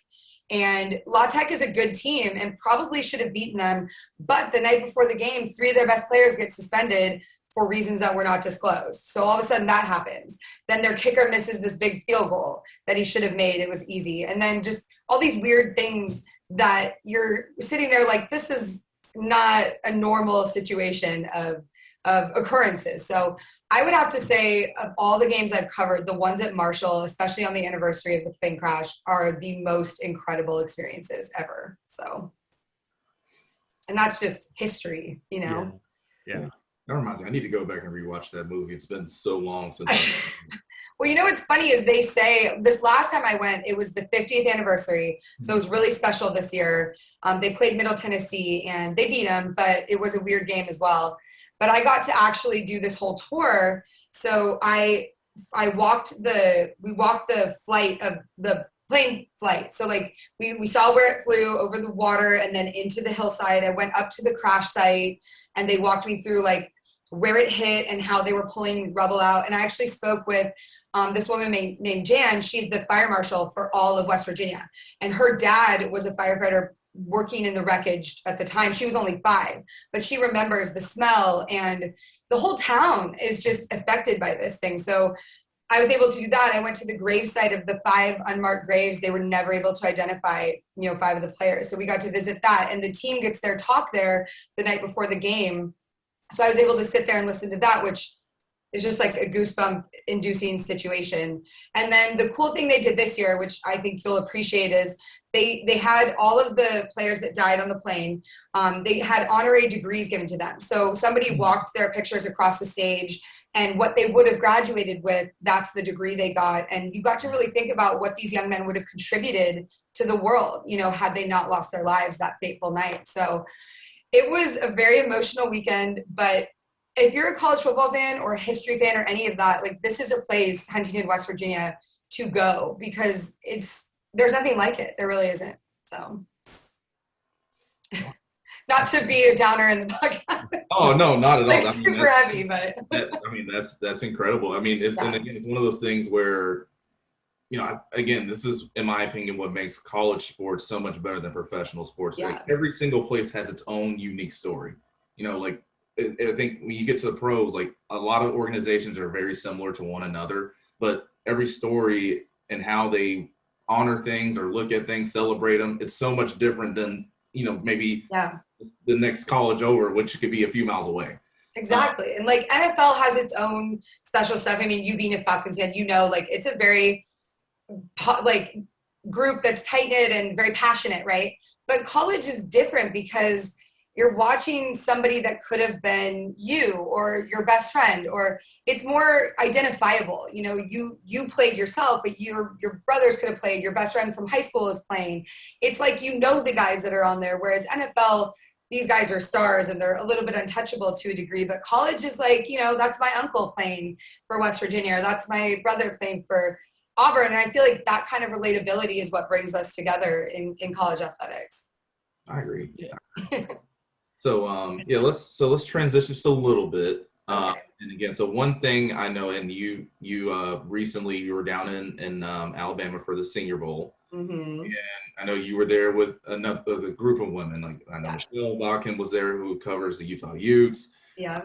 S3: And La Tech is a good team and probably should have beaten them. But the night before the game, 3 of their best players get suspended for reasons that were not disclosed. So all of a sudden that happens. Then their kicker misses this big field goal that he should have made. It was easy. And then just all these weird things that you're sitting there like, this is not a normal situation of occurrences. So I would have to say, of all the games I've covered, the ones at Marshall, especially on the anniversary of the plane crash, are the most incredible experiences ever. So, and that's just history, you know?
S2: Yeah.
S1: That reminds me, I need to go back and rewatch that movie. It's been so long since.
S3: Well, you know what's funny is they say this last time I went, it was the 50th anniversary. So it was really special this year. They played Middle Tennessee and they beat them, but it was a weird game as well. But I got to actually do this whole tour. So we walked the flight of the plane flight. So like we saw where it flew over the water and then into the hillside. I went up to the crash site and they walked me through like where it hit and how they were pulling rubble out. And I actually spoke with this woman named Jan. She's the fire marshal for all of West Virginia. And her dad was a firefighter working in the wreckage at the time. She was only 5, but she remembers the smell, and the whole town is just affected by this thing. So I was able to do that. I went to the gravesite of the 5 unmarked graves. They were never able to identify, 5 of the players. So we got to visit that, and the team gets their talk there the night before the game. So I was able to sit there and listen to that, which is just like a goosebump inducing situation. And then the cool thing they did this year, which I think you'll appreciate, is they had all of the players that died on the plane. They had honorary degrees given to them. So somebody walked their pictures across the stage, and what they would have graduated with, that's the degree they got. And you got to really think about what these young men would have contributed to the world, had they not lost their lives that fateful night. So it was a very emotional weekend, but if you're a college football fan or a history fan or any of that, like this is a place, Huntington, West Virginia, to go, because there's nothing like it. There really isn't. So not to be a downer in the podcast.
S1: Oh, no, not at all.
S3: Like super heavy, but
S1: that's incredible. I mean, and again, it's one of those things where, again, this is, in my opinion, what makes college sports so much better than professional sports.
S3: Yeah.
S1: Like, every single place has its own unique story. Like, I think when you get to the pros, like a lot of organizations are very similar to one another, but every story and how they honor things or look at things, celebrate them, it's so much different than, maybe the next college over, which could be a few miles away.
S3: Exactly. And like NFL has its own special stuff. I mean, you being a Falcons fan, like it's a very like group that's tight knit and very passionate, right? But college is different because you're watching somebody that could have been you or your best friend, or it's more identifiable. You played yourself, but your brothers could have played, your best friend from high school is playing. It's like, the guys that are on there, whereas NFL, these guys are stars and they're a little bit untouchable to a degree, but college is like, that's my uncle playing for West Virginia, or that's my brother playing for Auburn. And I feel like that kind of relatability is what brings us together in college athletics.
S1: I agree. Yeah. So let's transition just a little bit.
S3: Okay.
S1: And again, so one thing I know, and you recently you were down in Alabama for the Senior Bowl,
S3: Mm-hmm.
S1: and I know you were there with the group of women. Like I know Michelle Bakken was there, who covers the Utah Utes.
S3: Yeah.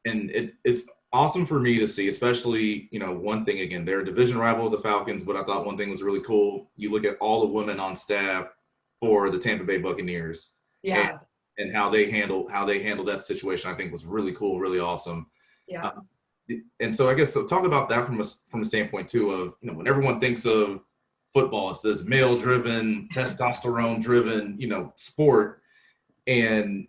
S1: And it's awesome for me to see, especially one thing, again, they're a division rival of the Falcons, but I thought one thing was really cool. You look at all the women on staff for the Tampa Bay Buccaneers.
S3: Yeah.
S1: And how they handled that situation, I think was really cool, really awesome.
S3: Yeah.
S1: And so I guess talk about that from a standpoint too of when everyone thinks of football, it's this male-driven, testosterone-driven sport, and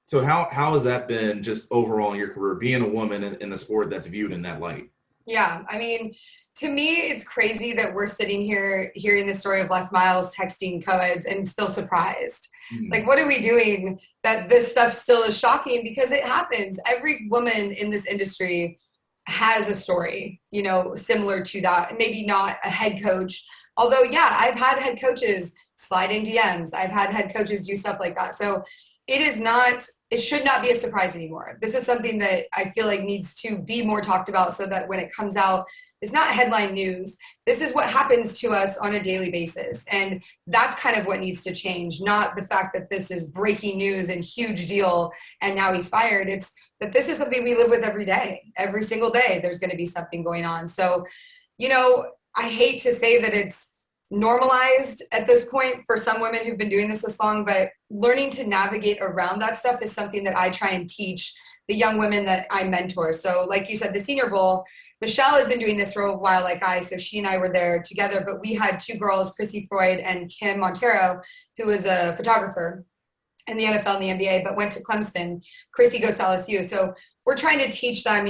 S1: so how has that been just overall in your career, being a woman in a sport that's viewed in that light?
S3: Yeah, I mean, to me, it's crazy that we're sitting here hearing the story of Les Miles texting co-eds and still surprised. Like, what are we doing that this stuff still is shocking? Because it happens. Every woman in this industry has a story, similar to that. Maybe not a head coach. Although, yeah, I've had head coaches slide in DMs. I've had head coaches do stuff like that. So it should not be a surprise anymore. This is something that I feel like needs to be more talked about so that when it comes out, It's not headline news. This is what happens to us on a daily basis. And that's kind of what needs to change, not the fact that this is breaking news and huge deal and now he's fired. It's that this is something we live with every day. Every single day, there's going to be something going on. So, I hate to say that it's normalized at this point for some women who've been doing this long, but learning to navigate around that stuff is something that I try and teach the young women that I mentor. So like you said, the Senior Bowl, Michelle has been doing this for a while so she and I were there together, but we had two girls, Chrissy Freud and Kim Montero, who was a photographer in the NFL and the NBA, but went to Clemson. Chrissy goes to LSU. So we're trying to teach them,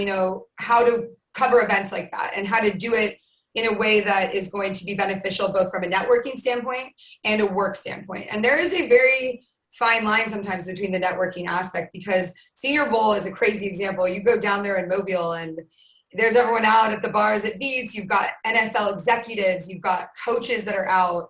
S3: how to cover events like that and how to do it in a way that is going to be beneficial both from a networking standpoint and a work standpoint. And there is a very fine line sometimes between the networking aspect, because Senior Bowl is a crazy example. You go down there in Mobile and there's everyone out at the bars at Beats. You've got NFL executives. You've got coaches that are out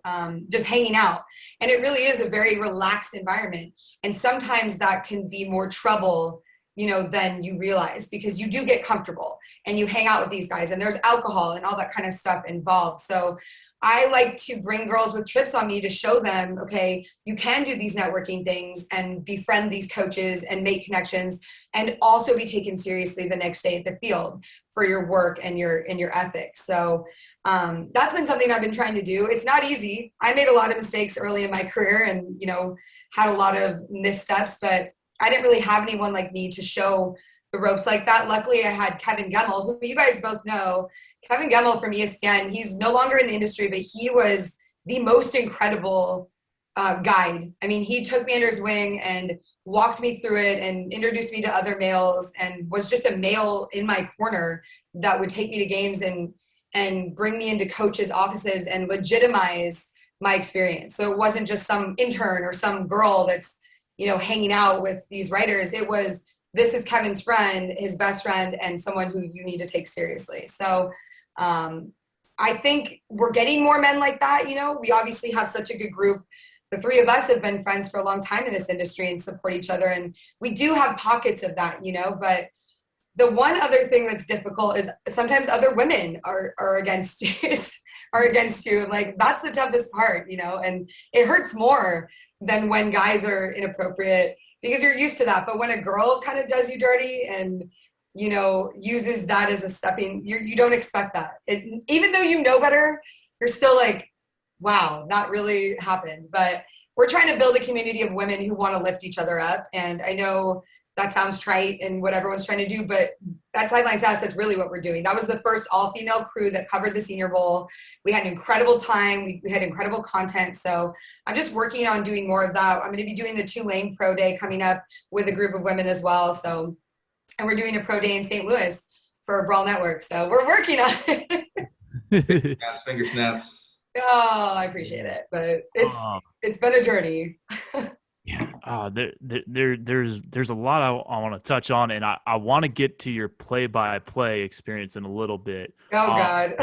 S3: just hanging out. And it really is a very relaxed environment. And sometimes that can be more trouble than you realize, because you do get comfortable and you hang out with these guys and there's alcohol and all that kind of stuff involved. So I like to bring girls with trips on me to show them, okay, you can do these networking things and befriend these coaches and make connections and also be taken seriously the next day at the field for your work and your ethics. So that's been something I've been trying to do. It's not easy. I made a lot of mistakes early in my career and, had a lot of missteps, but I didn't really have anyone like me to show the ropes like that. Luckily, I had Kevin Gemmel, who you guys both know. Kevin Gemmel from ESPN, he's no longer in the industry, but he was the most incredible guide. I mean, he took me under his wing and walked me through it and introduced me to other males and was just a male in my corner that would take me to games and bring me into coaches' offices and legitimize my experience. So it wasn't just some intern or some girl that's hanging out with these writers. It was, this is Kevin's friend, his best friend, and someone who you need to take seriously. So I think we're getting more men like that. We obviously have such a good group. The three of us have been friends for a long time in this industry and support each other. And we do have pockets of that, but the one other thing that's difficult is sometimes other women are against you, are against you. Like, that's the toughest part, and it hurts more than when guys are inappropriate, because you're used to that. But when a girl kind of does you dirty and, uses that as a stepping, you don't expect that. Even though you know better, you're still like, wow, that really happened. But we're trying to build a community of women who want to lift each other up. And I know that sounds trite and what everyone's trying to do, but that Sideline Sass, that's really what we're doing. That was the first all-female crew that covered the Senior Bowl. We had an incredible time. We had incredible content. So I'm just working on doing more of that. I'm going to be doing the Tulane Pro Day coming up with a group of women as well. So, and we're doing a pro day in St. Louis for Brawl Network. So we're working on it.
S1: Yes, finger snaps.
S3: Oh, I appreciate it, but it's been a journey.
S2: Yeah, there's a lot I want to touch on, and I want to get to your play-by-play experience in a little bit.
S3: Oh God!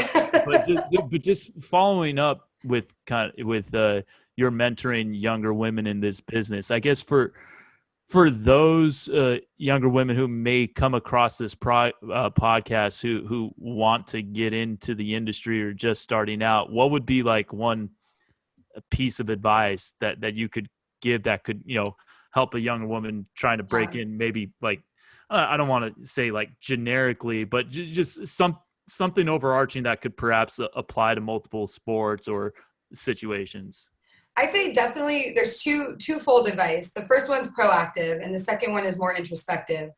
S2: but just following up with your mentoring younger women in this business, I guess for those younger women who may come across this podcast who want to get into the industry or just starting out, what would be like one piece of advice that you could give that could help a young woman trying to break in? Maybe like I don't want to say like generically, but just something overarching that could perhaps apply to multiple sports or situations.
S3: I say definitely there's twofold advice. The first one's proactive and the second one is more introspective.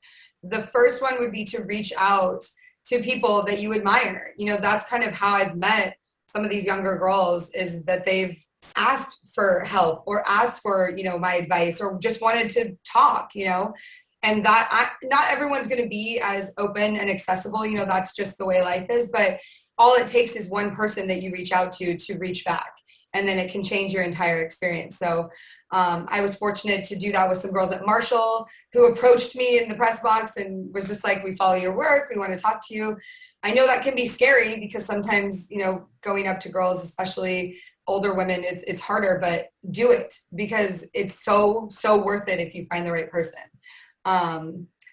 S3: The first one would be to reach out to people that you admire. That's kind of how I've met some of these younger girls, is that they've asked for help or asked for, my advice or just wanted to talk, and that not everyone's going to be as open and accessible. That's just the way life is. But all it takes is one person that you reach out to reach back. And then it can change your entire experience. So I was fortunate to do that with some girls at Marshall who approached me in the press box and was just like, we follow your work. We want to talk to you. I know that can be scary because sometimes, going up to girls, especially older women, it's harder, but do it because it's so worth it if you find the right person.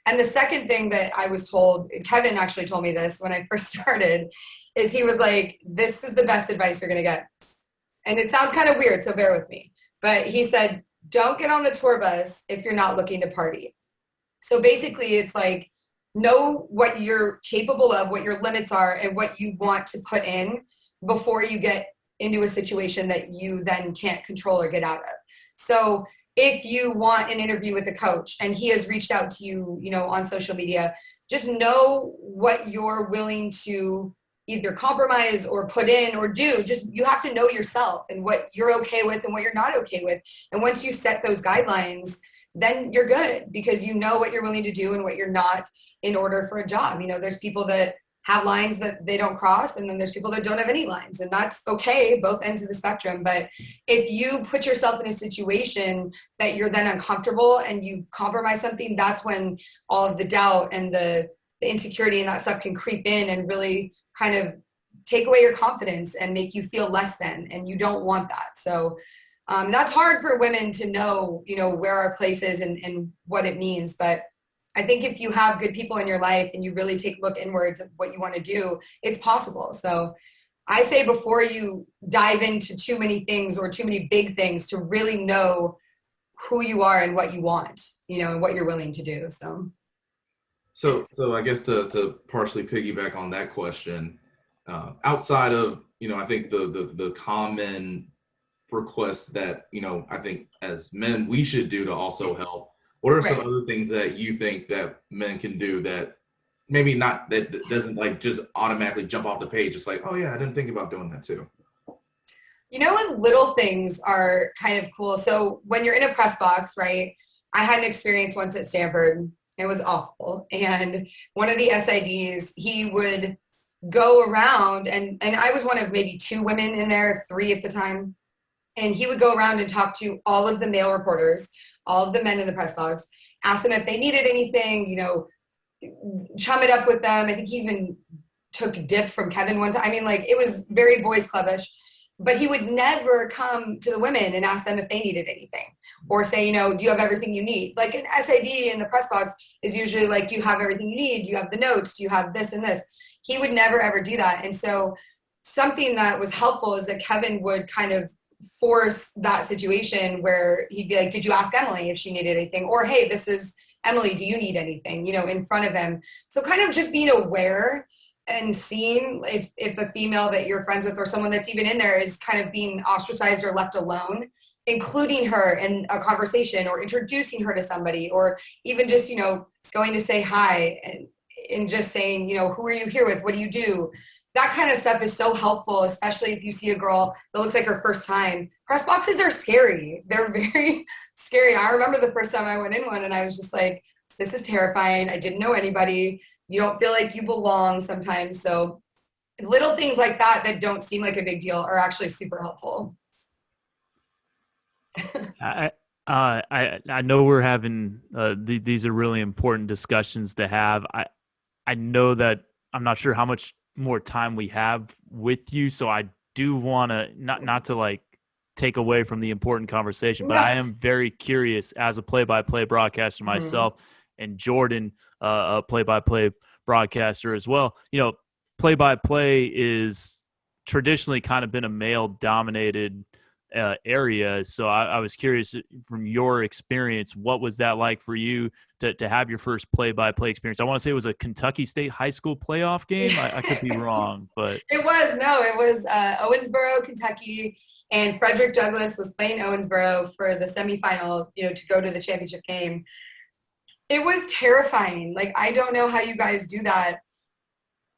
S3: And the second thing that I was told, Kevin actually told me this when I first started, is he was like, this is the best advice you're going to get. And it sounds kind of weird, so bear with me. But he said, don't get on the tour bus if you're not looking to party. So basically, it's like, know what you're capable of, what your limits are, and what you want to put in before you get into a situation that you then can't control or get out of. So if you want an interview with a coach and he has reached out to you, on social media, just know what you're willing to either compromise or put in or do. Just, you have to know yourself and what you're okay with and what you're not okay with. And once you set those guidelines, then you're good, because you know what you're willing to do and what you're not in order for a job. There's people that have lines that they don't cross, and then there's people that don't have any lines, and that's okay, both ends of the spectrum. But if you put yourself in a situation that you're then uncomfortable and you compromise something, that's when all of the doubt and the insecurity and that stuff can creep in and really kind of take away your confidence and make you feel less than, and you don't want that. So that's hard for women to know, where our place is and what it means. But I think if you have good people in your life and you really take a look inwards at what you want to do, it's possible. So I say, before you dive into too many things or too many big things, to really know who you are and what you want, and what you're willing to do.
S1: So I guess to partially piggyback on that question, outside of, I think the common requests that, I think as men we should do to also help, what are some other things that you think that men can do that maybe not, that doesn't like just automatically jump off the page? It's like, oh yeah, I didn't think about doing that too.
S3: When little things are kind of cool. So when you're in a press box, right? I had an experience once at Stanford. It was awful. And one of the SIDs, he would go around, and I was one of maybe 2 women in there, 3 at the time. And he would go around and talk to all of the male reporters, all of the men in the press box, ask them if they needed anything, chum it up with them. I think he even took dip from Kevin one time. I mean, like, it was very boys clubbish. But he would never come to the women and ask them if they needed anything, or say, do you have everything you need? Like, an SID in the press box is usually like, do you have everything you need? Do you have the notes? Do you have this and this? He would never, ever do that. And so something that was helpful is that Kevin would kind of force that situation where he'd be like, did you ask Emily if she needed anything? Or, hey, this is Emily, do you need anything? In front of him. So kind of just being aware and seeing if a female that you're friends with, or someone that's even in there, is kind of being ostracized or left alone, including her in a conversation, or introducing her to somebody, or even just, going to say hi and just saying, who are you here with? What do you do? That kind of stuff is so helpful, especially if you see a girl that looks like her first time. Press boxes are scary. They're very scary. I remember the first time I went in one and I was just like, this is terrifying. I didn't know anybody. You don't feel like you belong sometimes. So little things like that don't seem like a big deal are actually super helpful.
S2: I know we're having these are really important discussions to have. I know that I'm not sure how much more time we have with you, so I do want to not to like take away from the important conversation, but I am very curious as a play-by-play broadcaster myself, and Jordan, a play-by-play broadcaster as well. Play-by-play is traditionally kind of been a male-dominated area. So I was curious, from your experience, what was that like for you to have your first play-by-play experience? I want to say it was a Kentucky State high school playoff game. I could be wrong, but
S3: it was Owensboro, Kentucky, and Frederick Douglass was playing Owensboro for the semifinal, to go to the championship game. It was terrifying. Like, I don't know how you guys do that.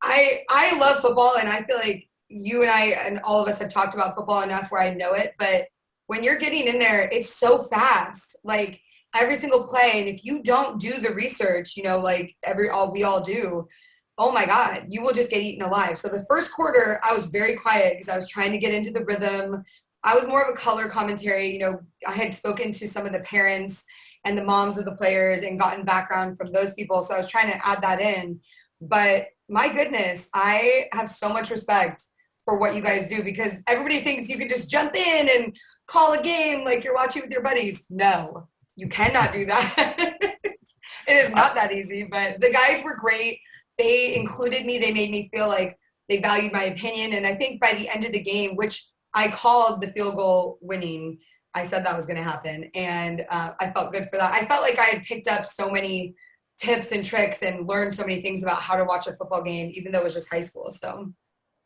S3: I love football, and I feel like you and I and all of us have talked about football enough where I know it, but when you're getting in there, it's so fast, like every single play. And if you don't do the research, like we all do, oh my God, you will just get eaten alive. So the first quarter, I was very quiet because I was trying to get into the rhythm. I was more of a color commentary. I had spoken to some of the parents and the moms of the players and gotten background from those people. So I was trying to add that in. But my goodness, I have so much respect for what you guys do, because everybody thinks you can just jump in and call a game like you're watching with your buddies. No, you cannot do that. It is not that easy, but the guys were great. They included me. They made me feel like they valued my opinion. And I think by the end of the game, which I called the field goal winning, I said that was going to happen. And I felt good for that. I felt like I had picked up so many tips and tricks and learned so many things about how to watch a football game, even though it was just high school. So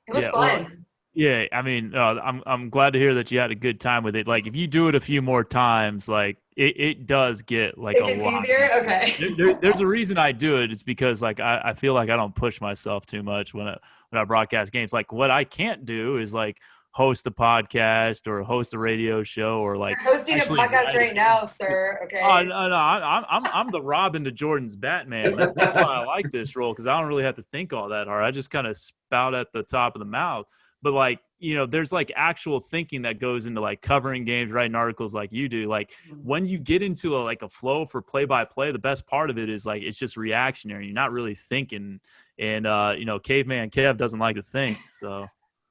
S3: it was fun.
S2: Well, yeah, I mean, I'm glad to hear that you had a good time with it. Like, if you do it a few more times, like it does get like
S3: it
S2: a
S3: gets
S2: lot
S3: easier. Okay.
S2: there's a reason I do it. It's because like I feel like I don't push myself too much when I broadcast games. Like, what I can't do is like host a podcast or host a radio show or like
S3: You're hosting a podcast right now, sir. Okay.
S2: Oh no, I'm the Robin to Jordan's Batman. That's why I like this role, because I don't really have to think all that hard. I just kind of spout at the top of the mouth. But like, there's like actual thinking that goes into like covering games, writing articles like you do. Like when you get into a flow for play by play, the best part of it is like it's just reactionary. You're not really thinking. And Caveman Kev doesn't like to think, so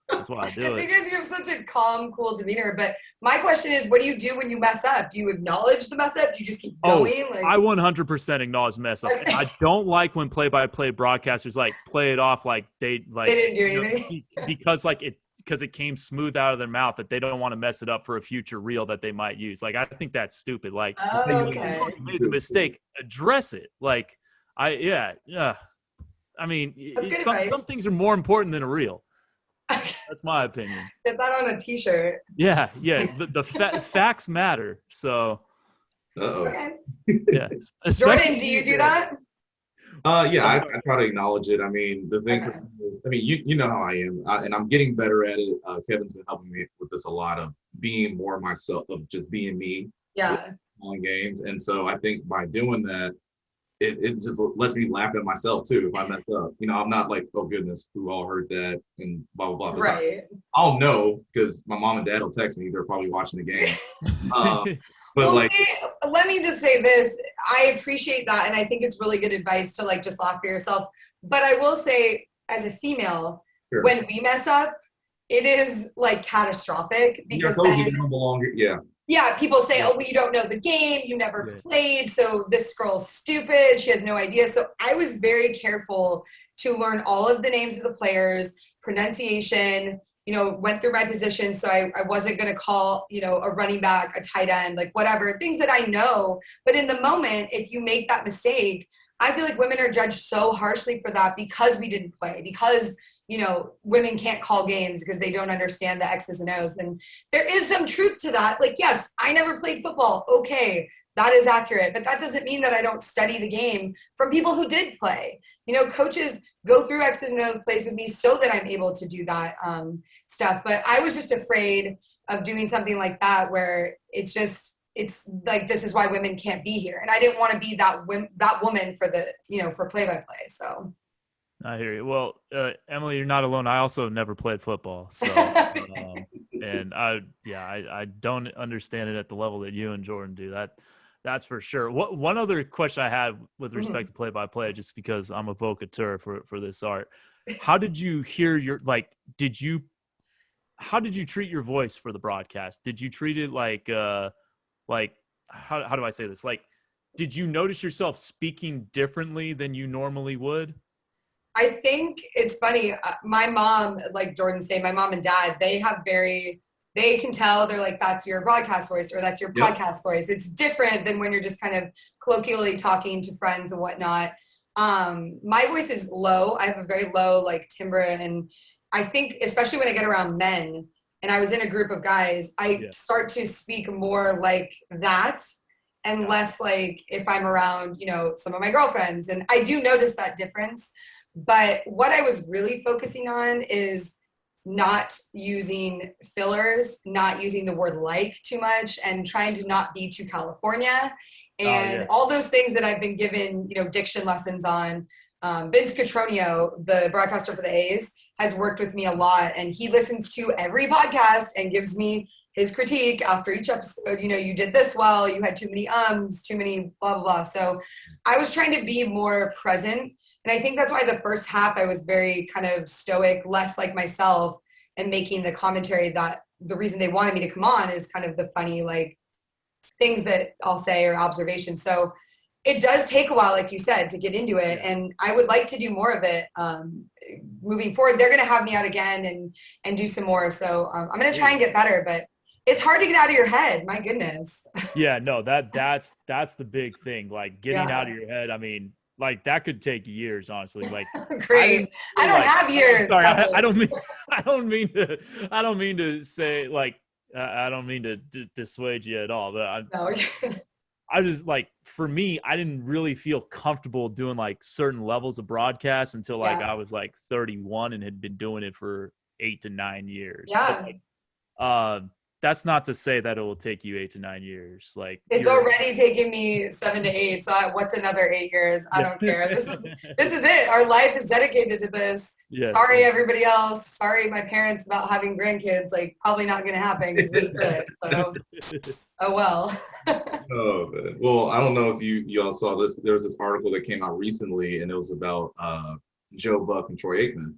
S2: that's why I do
S3: it's
S2: it.
S3: because you have such a calm, cool demeanor. But my question is, what do you do when you mess up? Do you acknowledge the mess up? Do you just keep going?
S2: I 100% acknowledge mess up. And I don't like when play-by-play broadcasters like play it off like they
S3: didn't do anything
S2: because it came smooth out of their mouth, that they don't want to mess it up for a future reel that they might use. Like, I think that's stupid. Like,
S3: okay.
S2: You made the mistake, address it. Like, I mean, some things are more important than a reel. That's my opinion.
S3: Get that on a T-shirt.
S2: Yeah. The facts matter. So.
S3: Okay.
S2: Yeah.
S3: Jordan, do you do that?
S1: Yeah, I try to acknowledge it. I mean, the thing is, I mean, you know how I am, and I'm getting better at it. Kevin's been helping me with this a lot, of being more myself, of just being me.
S3: Yeah.
S1: On games, and so I think by doing that, it just lets me laugh at myself too if I mess up. I'm not like, oh goodness, who all heard that and blah blah blah.
S3: Right.
S1: I'll know because my mom and dad will text me. They're probably watching the game. But
S3: well, see, let me just say this. I appreciate that, and I think it's really good advice to like just laugh for yourself. But I will say, as a female,
S1: sure,
S3: when we mess up, it is like catastrophic because Yeah, people say, oh, well, you don't know the game, you never played, so this girl's stupid, she has no idea. So I was very careful to learn all of the names of the players, pronunciation, went through my position, so I wasn't going to call, a running back, a tight end, like whatever, things that I know. But in the moment, if you make that mistake, I feel like women are judged so harshly for that because we didn't play, because women can't call games because they don't understand the X's and O's. And there is some truth to that. Like, yes, I never played football. Okay, that is accurate. But that doesn't mean that I don't study the game from people who did play. Coaches go through X's and O's plays with me so that I'm able to do that stuff. But I was just afraid of doing something like that where it's like, this is why women can't be here. And I didn't want to be that woman for for play-by-play. So.
S2: I hear you. Well, Emily, you're not alone. I also never played football, so and I don't understand it at the level that you and Jordan do. That's for sure. One other question I had with respect to play-by-play, just because I'm a vocateur for this art. How did you hear how did you treat your voice for the broadcast? Did you treat it like how do I say this? Like, did you notice yourself speaking differently than you normally would?
S3: I think it's funny. My mom, like Jordan said, my mom and dad, they can tell, they're like, that's your broadcast voice or that's your podcast voice. It's different than when you're just kind of colloquially talking to friends and whatnot. My voice is low. I have a very low like timbre. And I think, especially when I get around men and I was in a group of guys, I start to speak more like that and less like if I'm around, some of my girlfriends. And I do notice that difference. But what I was really focusing on is not using fillers, not using the word like too much, and trying to not be too California. And all those things that I've been given, diction lessons on. Vince Cotroneo, the broadcaster for the A's, has worked with me a lot. And he listens to every podcast and gives me his critique after each episode. You did this well, you had too many too many blah, blah, blah. So I was trying to be more present. And I think that's why the first half I was very kind of stoic, less like myself, and making the commentary that the reason they wanted me to come on is kind of the funny, like, things that I'll say or observations. So it does take a while, like you said, to get into it.
S2: Yeah.
S3: And I would like to do more of it moving forward. They're going to have me out again and do some more. So I'm going to try and get better, but it's hard to get out of your head. My goodness.
S2: Yeah, no, that's the big thing. Like getting
S3: Yeah.
S2: out of your head. I mean, like that could take years, honestly. Like
S3: Great. I don't have years.
S2: Sorry, I don't mean to say like I don't mean to dissuade you at all, but I just like, for me, I didn't really feel comfortable doing like certain levels of broadcast until like I was like 31 and had been doing it for 8 to 9 years.
S3: Yeah.
S2: But, like, that's not to say that it will take you 8 to 9 years. Like
S3: it's already taking me 7 to 8. So what's another 8 years? I don't care. This is it. Our life is dedicated to this. Yes. Sorry, everybody else. Sorry, my parents, about having grandkids. Like, probably not going to happen because this is it. So, oh well.
S1: Oh man. Well, I don't know if you all saw this. There was this article that came out recently, and it was about Joe Buck and Troy Aikman,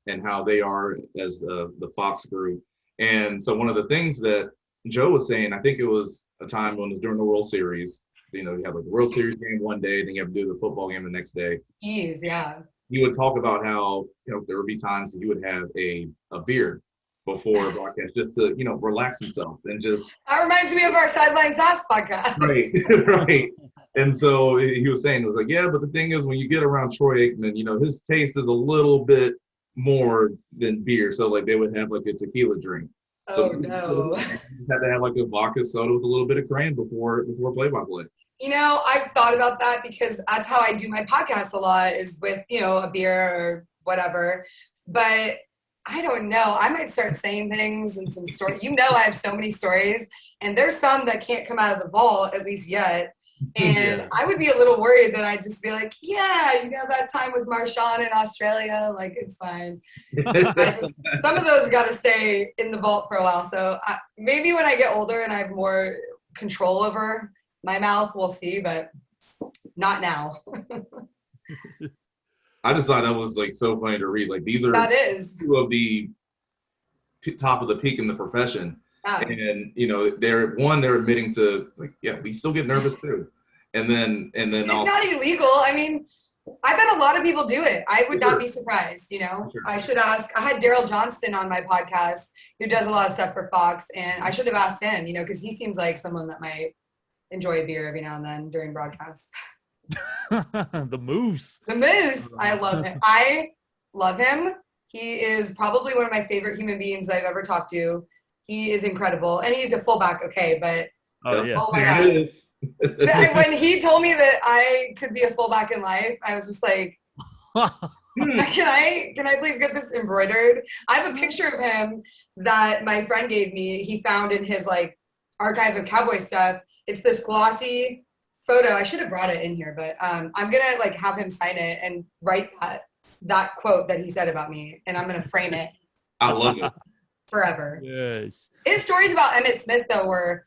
S1: and how they are as the Fox group. And so one of the things that Joe was saying, I think it was a time when it was during the World Series. You know, you have like the World Series game one day, then you have to do the football game the next day.
S3: Yeah.
S1: He would talk about how, you know, there would be times that he would have a beer before a broadcast just to, you know, relax himself and just.
S3: That reminds me of our Sideline Sauce podcast.
S1: Right, right. And so he was saying, it was like, yeah, but the thing is, when you get around Troy Aikman, you know, his taste is a little bit more than beer. So like they would have like a tequila drink. So
S3: no.
S1: You had to have like a vodka soda with a little bit of cran before play-by-play.
S3: You know, I've thought about that because that's how I do my podcast a lot, is with, you know, a beer or whatever. But I don't know. I might start saying things and some stories. You know, I have so many stories, and there's some that can't come out of the vault, at least yet. And I would be a little worried that I'd just be like, yeah, you know, that time with Marshawn in Australia, like, it's fine. Some of those got to stay in the vault for a while. So maybe when I get older and I have more control over my mouth, we'll see, but not now.
S1: I just thought that was like so funny to read. Like, these are two of the top of the peak in the profession. And you know, they're admitting to, like, yeah, we still get nervous too. And then it's
S3: not illegal. I mean, I bet a lot of people do it. I would not be surprised, you know. I should ask. I had Daryl Johnston on my podcast, who does a lot of stuff for Fox, and I should have asked him, you know, because he seems like someone that might enjoy a beer every now and then during broadcasts.
S2: The Moose.
S3: I love him. He is probably one of my favorite human beings I've ever talked to. He is incredible, and he's a fullback. Okay, but oh my God, when he told me that I could be a fullback in life, I was just like, can I please get this embroidered? I have a picture of him that my friend gave me. He found in his like archive of cowboy stuff. It's this glossy photo. I should have brought it in here, but I'm gonna like have him sign it and write that quote that he said about me, and I'm gonna frame it.
S1: I love it.
S3: Forever.
S2: Yes.
S3: His stories about Emmitt Smith, though, were,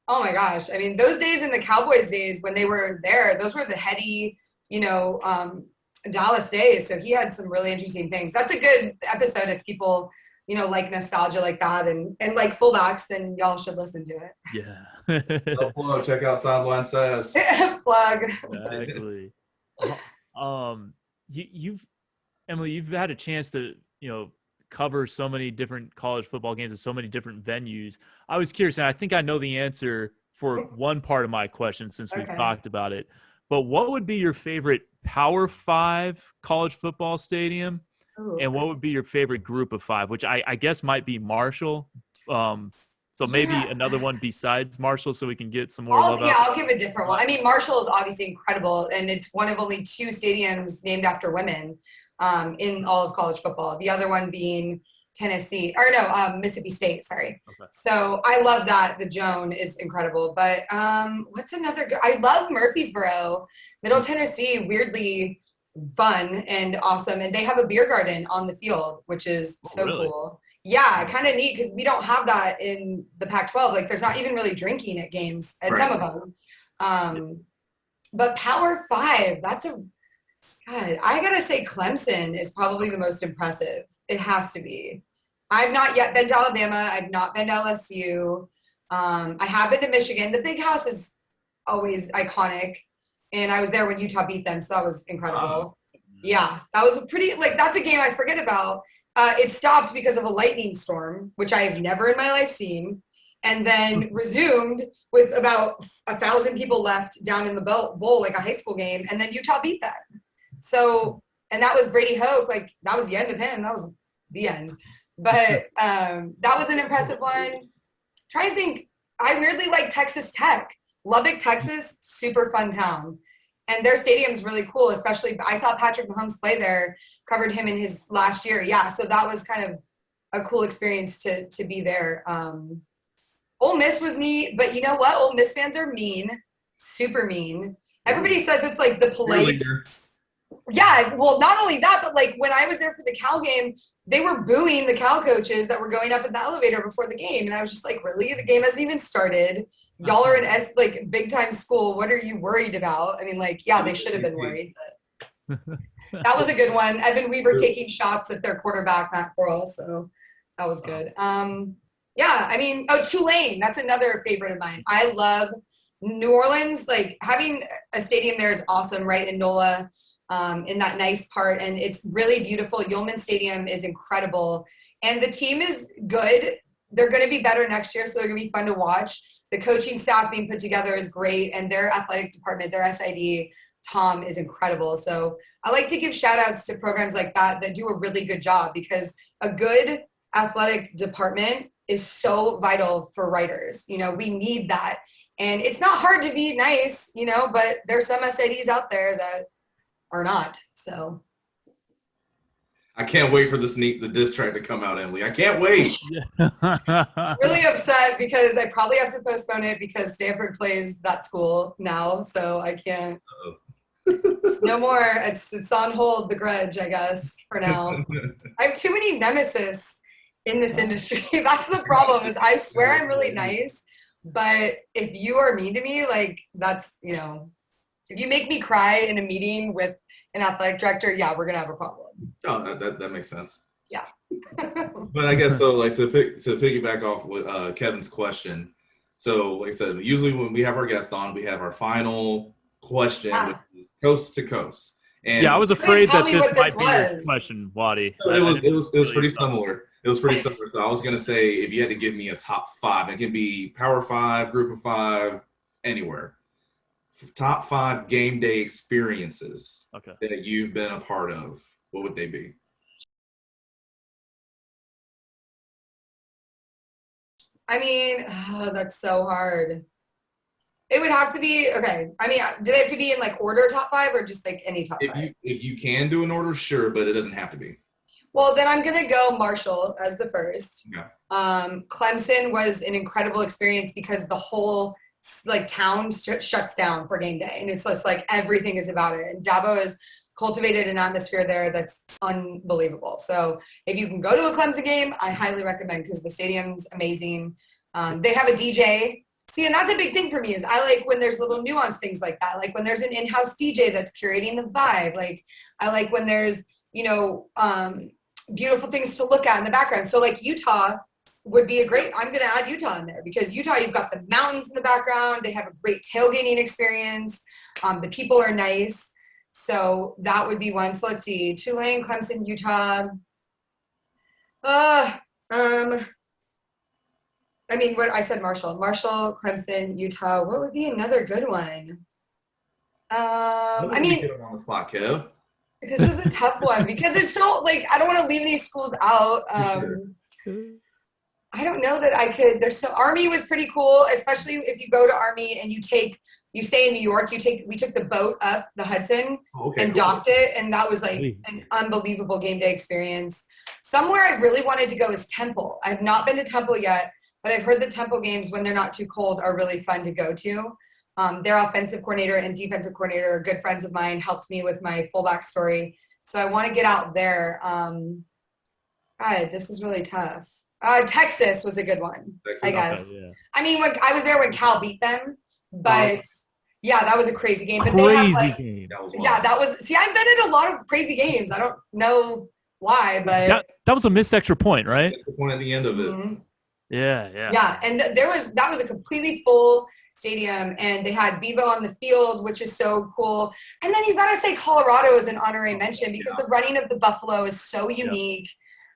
S3: oh my gosh. I mean, those days in the Cowboys days when they were there, those were the heady, you know, Dallas days. So he had some really interesting things. That's a good episode if people, you know, like nostalgia like that and like fullbacks, then y'all should listen to it.
S2: Yeah.
S1: Plug. Check out Sideline Sauce.
S3: Plug.
S2: Exactly. Emily, you've had a chance to, you know, cover so many different college football games and so many different venues. I was curious, and I think I know the answer for one part of my question since we've talked about it, but what would be your favorite Power 5 college football stadium? And what would be your favorite group of 5, which I guess might be Marshall. So maybe another one besides Marshall so we can get some more love.
S3: I'll give a different one. I mean, Marshall is obviously incredible, and it's one of only 2 stadiums named after women in all of college football. The other one being Mississippi State, sorry. Okay. So I love that. The Joan is incredible. But what's another I love Murfreesboro. Middle Tennessee, weirdly fun and awesome. And they have a beer garden on the field, which is cool. Yeah, kind of neat because we don't have that in the Pac-12. Like, there's not even really drinking at games at some of them. But Power 5, I gotta say Clemson is probably the most impressive. It has to be. I've not yet been to Alabama. I've not been to LSU. I have been to Michigan. The Big House is always iconic. And I was there when Utah beat them, so that was incredible.
S1: Wow.
S3: Yeah, that was a pretty, like, that's a game I forget about. It stopped because of a lightning storm, which I have never in my life seen, and then resumed with about 1,000 people left down in the bowl, like a high school game, and then Utah beat them. So, and that was Brady Hoke, like, that was the end of him. That was the end. But that was an impressive one. Trying to think, I weirdly like Texas Tech. Lubbock, Texas, super fun town. And their stadium's really cool, especially I saw Patrick Mahomes play there, covered him in his last year. Yeah, so that was kind of a cool experience to be there. Ole Miss was neat, but you know what? Ole Miss fans are mean, super mean. Everybody says it's like the polite. Yeah, well, not only that, but like when I was there for the Cal game, they were booing the Cal coaches that were going up in the elevator before the game. And I was just like, really? The game hasn't even started. Y'all are in like big time school. What are you worried about? I mean, like, yeah, they should have been worried, but that was a good one. Evan Weaver taking shots at their quarterback, Matt Corral. So that was good. Yeah, I mean, Tulane, that's another favorite of mine. I love New Orleans. Like having a stadium there is awesome, right? In NOLA. In that nice part, and it's really beautiful. Yeoman Stadium is incredible, and the team is good. They're going to be better next year, so they're going to be fun to watch. The coaching staff being put together is great, and their athletic department, their SID, Tom, is incredible. So I like to give shout outs to programs like that do a really good job, because a good athletic department is so vital for writers. You know, we need that, and it's not hard to be nice, you know, but there's some SIDs out there that are not. So
S1: I can't wait for the diss track to come out, Emily. I can't wait.
S3: really upset because I probably have to postpone it because Stanford plays that school now, so I can't. No more. It's on hold. The Grudge, I guess, for now. I have too many nemesis in this industry. That's the problem. Is I swear I'm really nice, but if you are mean to me, like that's, you know. If you make me cry in a meeting with an athletic director, yeah, we're gonna have a problem.
S1: Oh, that makes sense.
S3: Yeah.
S1: But I guess so. Like to piggyback off with Kevin's question. So, like I said, usually when we have our guests on, we have our final question, which is coast to coast. And
S2: yeah, I was afraid that this might be
S3: was.
S2: your question, Waddy.
S1: So it was pretty similar. It was pretty similar. So I was gonna say if you had to give me a top 5, it can be Power 5, Group of 5, anywhere. Top 5 game day experiences that you've been a part of, what would they be?
S3: I mean, that's so hard. It would have to be, okay. I mean, do they have to be in like order top 5 or just like any top 5?
S1: If you can do an order, sure, but it doesn't have to be.
S3: Well, then I'm going to go Marshall as the first.
S1: Yeah.
S3: Clemson was an incredible experience because the whole like town shuts down for game day, and it's just like everything is about it. And Dabo has cultivated an atmosphere there that's unbelievable. So if you can go to a Clemson game, I highly recommend because the stadium's amazing. They have a DJ. See, and that's a big thing for me is I like when there's little nuanced things like that. Like when there's an in-house DJ that's curating the vibe. Like I like when there's, you know, beautiful things to look at in the background. So like Utah would be I'm going to add Utah in there because Utah, you've got the mountains in the background. They have a great tailgating experience. The people are nice. So that would be one. So let's see, Tulane, Clemson, Utah. I mean, what I said, Marshall, Clemson, Utah. What would be another good one? I mean,
S1: on the spot, Kev.
S3: This is a tough one because it's so like I don't want to leave any schools out. I don't know that I could. Army was pretty cool, especially if you go to Army and you stay in New York. We took the boat up the Hudson and docked it, and that was like an unbelievable game day experience. Somewhere I really wanted to go is Temple. I've not been to Temple yet, but I've heard the Temple games when they're not too cold are really fun to go to. Their offensive coordinator and defensive coordinator are good friends of mine, helped me with my fullback story. So I want to get out there. God, this is really tough. Texas was a good one, I guess. Okay, yeah. I mean, I was there when Cal beat them, but yeah, that was a crazy game. But they had like, game. See, I've been in a lot of crazy games. I don't know why, but
S2: that was a missed extra point, right?
S1: The point at the end of it.
S2: Mm-hmm. Yeah.
S3: Yeah, and that was a completely full Stadium, and they had Bevo on the field, which is so cool. And then you got to say Colorado is an honorary mention because the running of the buffalo is so unique,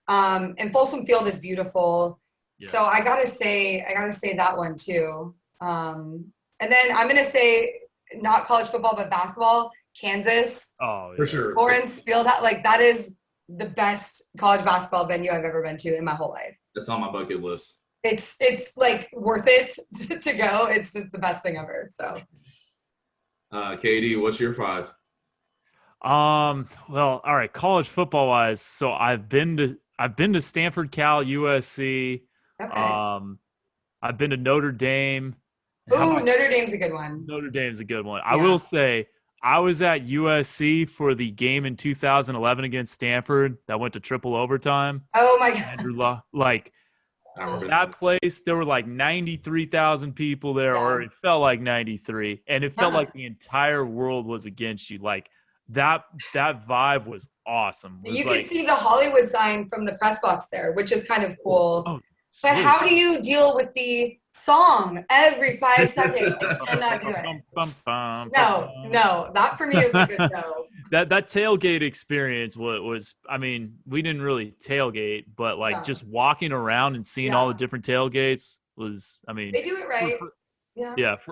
S3: and Folsom Field is beautiful.
S2: Yeah.
S3: So I gotta say that one too. And then I'm gonna say not college football but basketball. Kansas.
S2: Oh, yeah.
S1: For sure.
S3: Lawrence Field, like that is the best college basketball venue I've ever been to in my whole life.
S1: That's on my bucket list.
S3: It's like worth it to go. It's just the best thing ever. So,
S1: KD, what's your 5?
S2: Well, all right, college football wise. So I've been to Stanford, Cal, USC.
S3: okay.
S2: I've been to Notre Dame.
S3: Ooh, Notre Dame's a good one.
S2: Notre Dame's a good one. I will say I was at USC for the game in 2011 against Stanford that went to triple overtime.
S3: Oh my God.
S2: Andrew like
S1: I remember
S2: that place, there were like 93,000 people there, or it felt like 93, and it felt like the entire world was against you. Like that vibe was awesome.
S3: You can see the Hollywood sign from the press box there, which is kind of cool.
S2: Oh,
S3: but how do you deal with the song every 5 seconds? I cannot do it. No, that for me is a good no.
S2: That tailgate experience was I mean, we didn't really tailgate, but like just walking around and seeing all the different tailgates was, I mean,
S3: they do it right.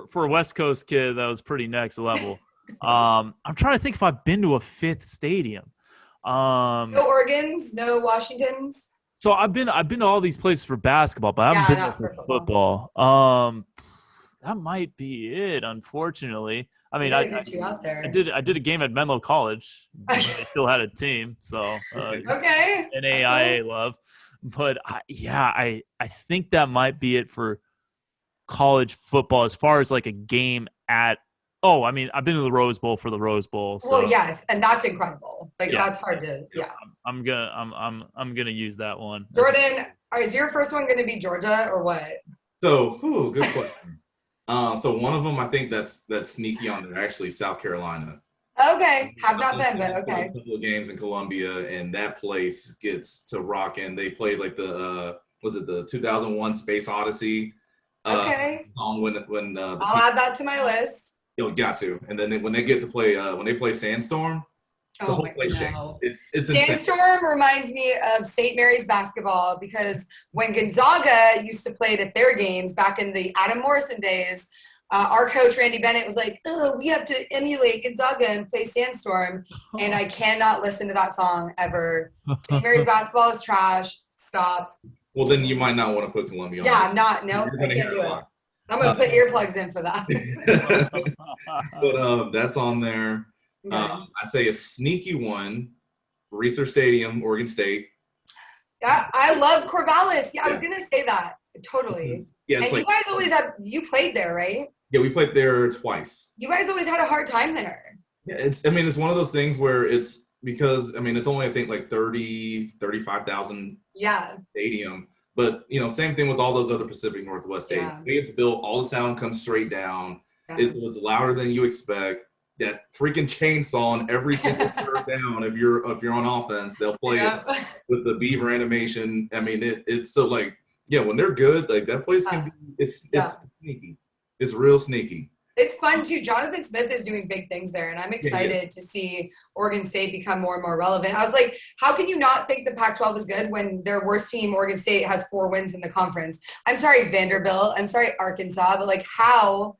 S2: For a West Coast kid, that was pretty next level. I'm trying to think if I've been to a 5th stadium.
S3: No Oregons, no Washingtons.
S2: So I've been to all these places for basketball, but I haven't been there for football. That might be it, unfortunately. I mean, I did a game at Menlo College. They still had a team, so
S3: okay.
S2: NAIA love. But I think that might be it for college football as far as like a game at. Oh, I mean, I've been to the Rose Bowl for the Rose Bowl. So.
S3: Well, yes, and that's incredible. Like that's hard to. Yeah.
S2: I'm gonna use that one.
S3: Jordan, is your first one gonna be Georgia or what?
S1: So, good question. So one of them, I think that's sneaky on there. Actually, South Carolina.
S3: Okay, have not been, but okay.
S1: A couple of games in Columbia, and that place gets to rock. And they played like the 2001 Space Odyssey.
S3: Okay.
S1: Song when
S3: I'll add that to my list.
S1: You got to, and then when they get to play when they play Sandstorm, the whole place shakes. It's
S3: Sandstorm reminds me of St. Mary's basketball because when Gonzaga used to play it at their games back in the Adam Morrison days, our coach Randy Bennett was like, "Oh, we have to emulate Gonzaga and play Sandstorm," and I cannot listen to that song ever. St. Mary's basketball is trash. Stop.
S1: Well, then you might not want to put Columbia on.
S3: Yeah, I'm not. No, I can't do it. I'm going to put earplugs in for that.
S1: But that's on there. I say a sneaky one, Research Stadium, Oregon State.
S3: Yeah, I love Corvallis. Yeah, I was going to say that. Totally. And you guys always you played there, right?
S1: Yeah, we played there twice.
S3: You guys always had a hard time there.
S1: Yeah, it's one of those things where it's because, it's only, I think, like 35,000 stadium. But, same thing with all those other Pacific Northwest stadiums.
S3: Yeah.
S1: The way it's built, all the sound comes straight down. Yeah. It's louder than you expect. That freaking chainsaw on every single third down. If you're on offense, they'll play it with the beaver animation. It's so like, when they're good, like that place can be. It's sneaky. It's real sneaky.
S3: It's fun too. Jonathan Smith is doing big things there, and I'm excited to see Oregon State become more and more relevant. I was like, how can you not think the Pac-12 is good when their worst team, Oregon State, has 4 wins in the conference? I'm sorry, Vanderbilt. I'm sorry, Arkansas. But like, how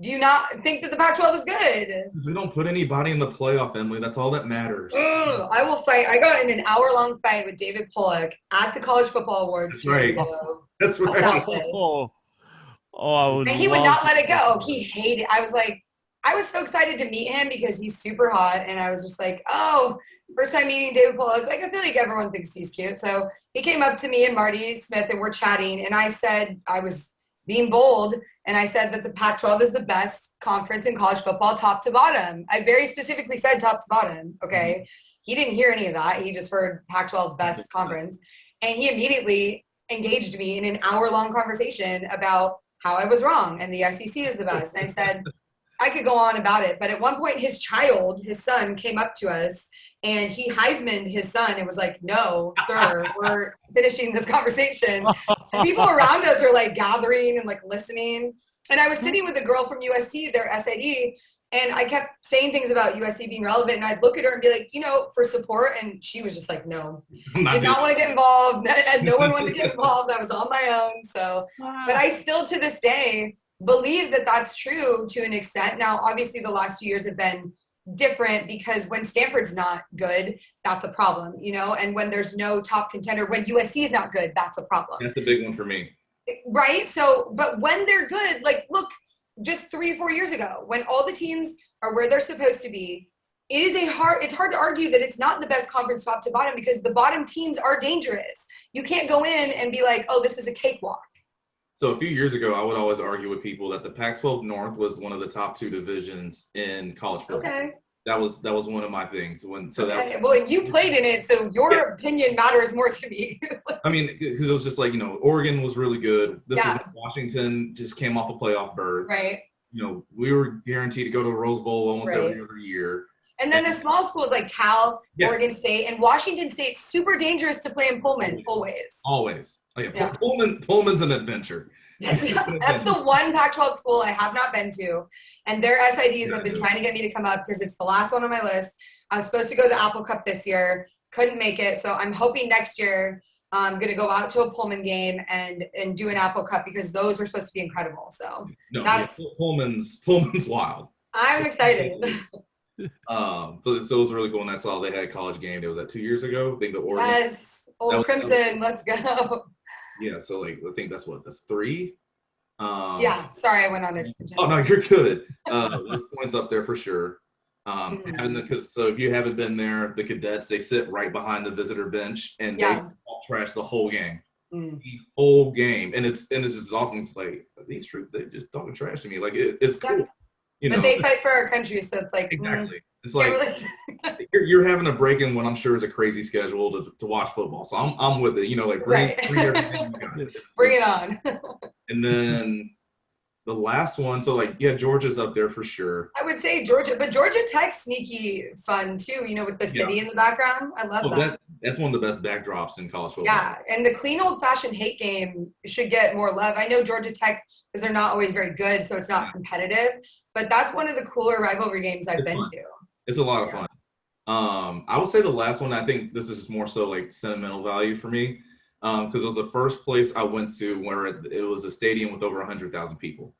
S3: do you not think that the Pac-12 is good?
S1: Because we don't put anybody in the playoff, Emily. That's all that matters.
S3: I will fight. I got in an hour-long fight with David Pollock at the College Football Awards.
S1: That's right. That's right.
S3: And he would not let it go. He hated. I was so excited to meet him because he's super hot, and I was just like, oh, first time meeting David Pollock. Like, I feel like everyone thinks he's cute. So he came up to me and Marty Smith, and we're chatting, and I said I was being bold, and I said that the Pac-12 is the best conference in college football, top to bottom. I very specifically said top to bottom. Okay, he didn't hear any of that. He just heard Pac-12 best conference, and he immediately engaged me in an hour-long conversation about how I was wrong and the SEC is the best. And I said, I could go on about it. But at one point, his son, came up to us and he Heisman'd his son and was like, no, sir, we're finishing this conversation. And people around us are like gathering and like listening. And I was sitting with a girl from USC, their SID, and I kept saying things about USC being relevant. And I'd look at her and be like, for support. And she was just like, no, did not want to get involved. No one wanted to get involved. I was on my own. So, but I still to this day believe that that's true to an extent. Now, obviously, the last 2 years have been different because when Stanford's not good, that's a problem, and when there's no top contender, when USC is not good, that's a problem.
S1: That's the big one for me.
S3: Right? So, but when they're good, like, look, just 3 or 4 years ago, when all the teams are where they're supposed to be, it's hard to argue that it's not the best conference top to bottom because the bottom teams are dangerous. You can't go in and be like, oh, this is a cakewalk.
S1: So a few years ago, I would always argue with people that the Pac-12 North was one of the top 2 divisions in college football.
S3: Okay.
S1: That was one of my things.
S3: Well, you played in it, so your opinion matters more to me.
S1: I mean, because it was just like, Oregon was really good. This was Washington just came off a playoff berth.
S3: Right.
S1: We were guaranteed to go to the Rose Bowl almost every other year.
S3: And then the small schools like Cal, Oregon State, and Washington State, super dangerous to play in Pullman, always.
S1: Pullman's an adventure.
S3: That's the one Pac-12 school I have not been to, and their SIDs have been trying to get me to come up because it's the last one on my list. I was supposed to go to the Apple Cup this year, couldn't make it, so I'm hoping next year I'm going to go out to a Pullman game and do an Apple Cup because those are supposed to be incredible. So
S1: Pullman's wild.
S3: I'm excited.
S1: So it was really cool, and I saw they had a college game. It was 2 years ago. I think the Oregon.
S3: Yes, Crimson, let's go.
S1: Yeah, so I think that's 3.
S3: Sorry, I went on a different
S1: Oh no, you're good. This point's up there for sure. So if you haven't been there, the cadets, they sit right behind the visitor bench and they all trash the whole game. The whole game, and it's just awesome. It's like these troops, they just talking trash to me. Like it's cool.
S3: But they fight for our country, so it's like
S1: exactly. It's like you're having a break in what I'm sure is a crazy schedule to watch football. So I'm with it. Bring everything you got.
S3: Bring it on.
S1: And then the last one, so Georgia's up there for sure.
S3: I would say Georgia, but Georgia Tech's sneaky fun too. With the city in the background. I love that.
S1: That's one of the best backdrops in college football.
S3: Yeah, and the clean old-fashioned hate game should get more love. I know Georgia Tech because they're not always very good, so it's not competitive. But that's one of the cooler rivalry games I've been to.
S1: It's a lot of fun. I would say the last one, I think this is more so sentimental value for me because it was the first place I went to where it was a stadium with over 100,000 people.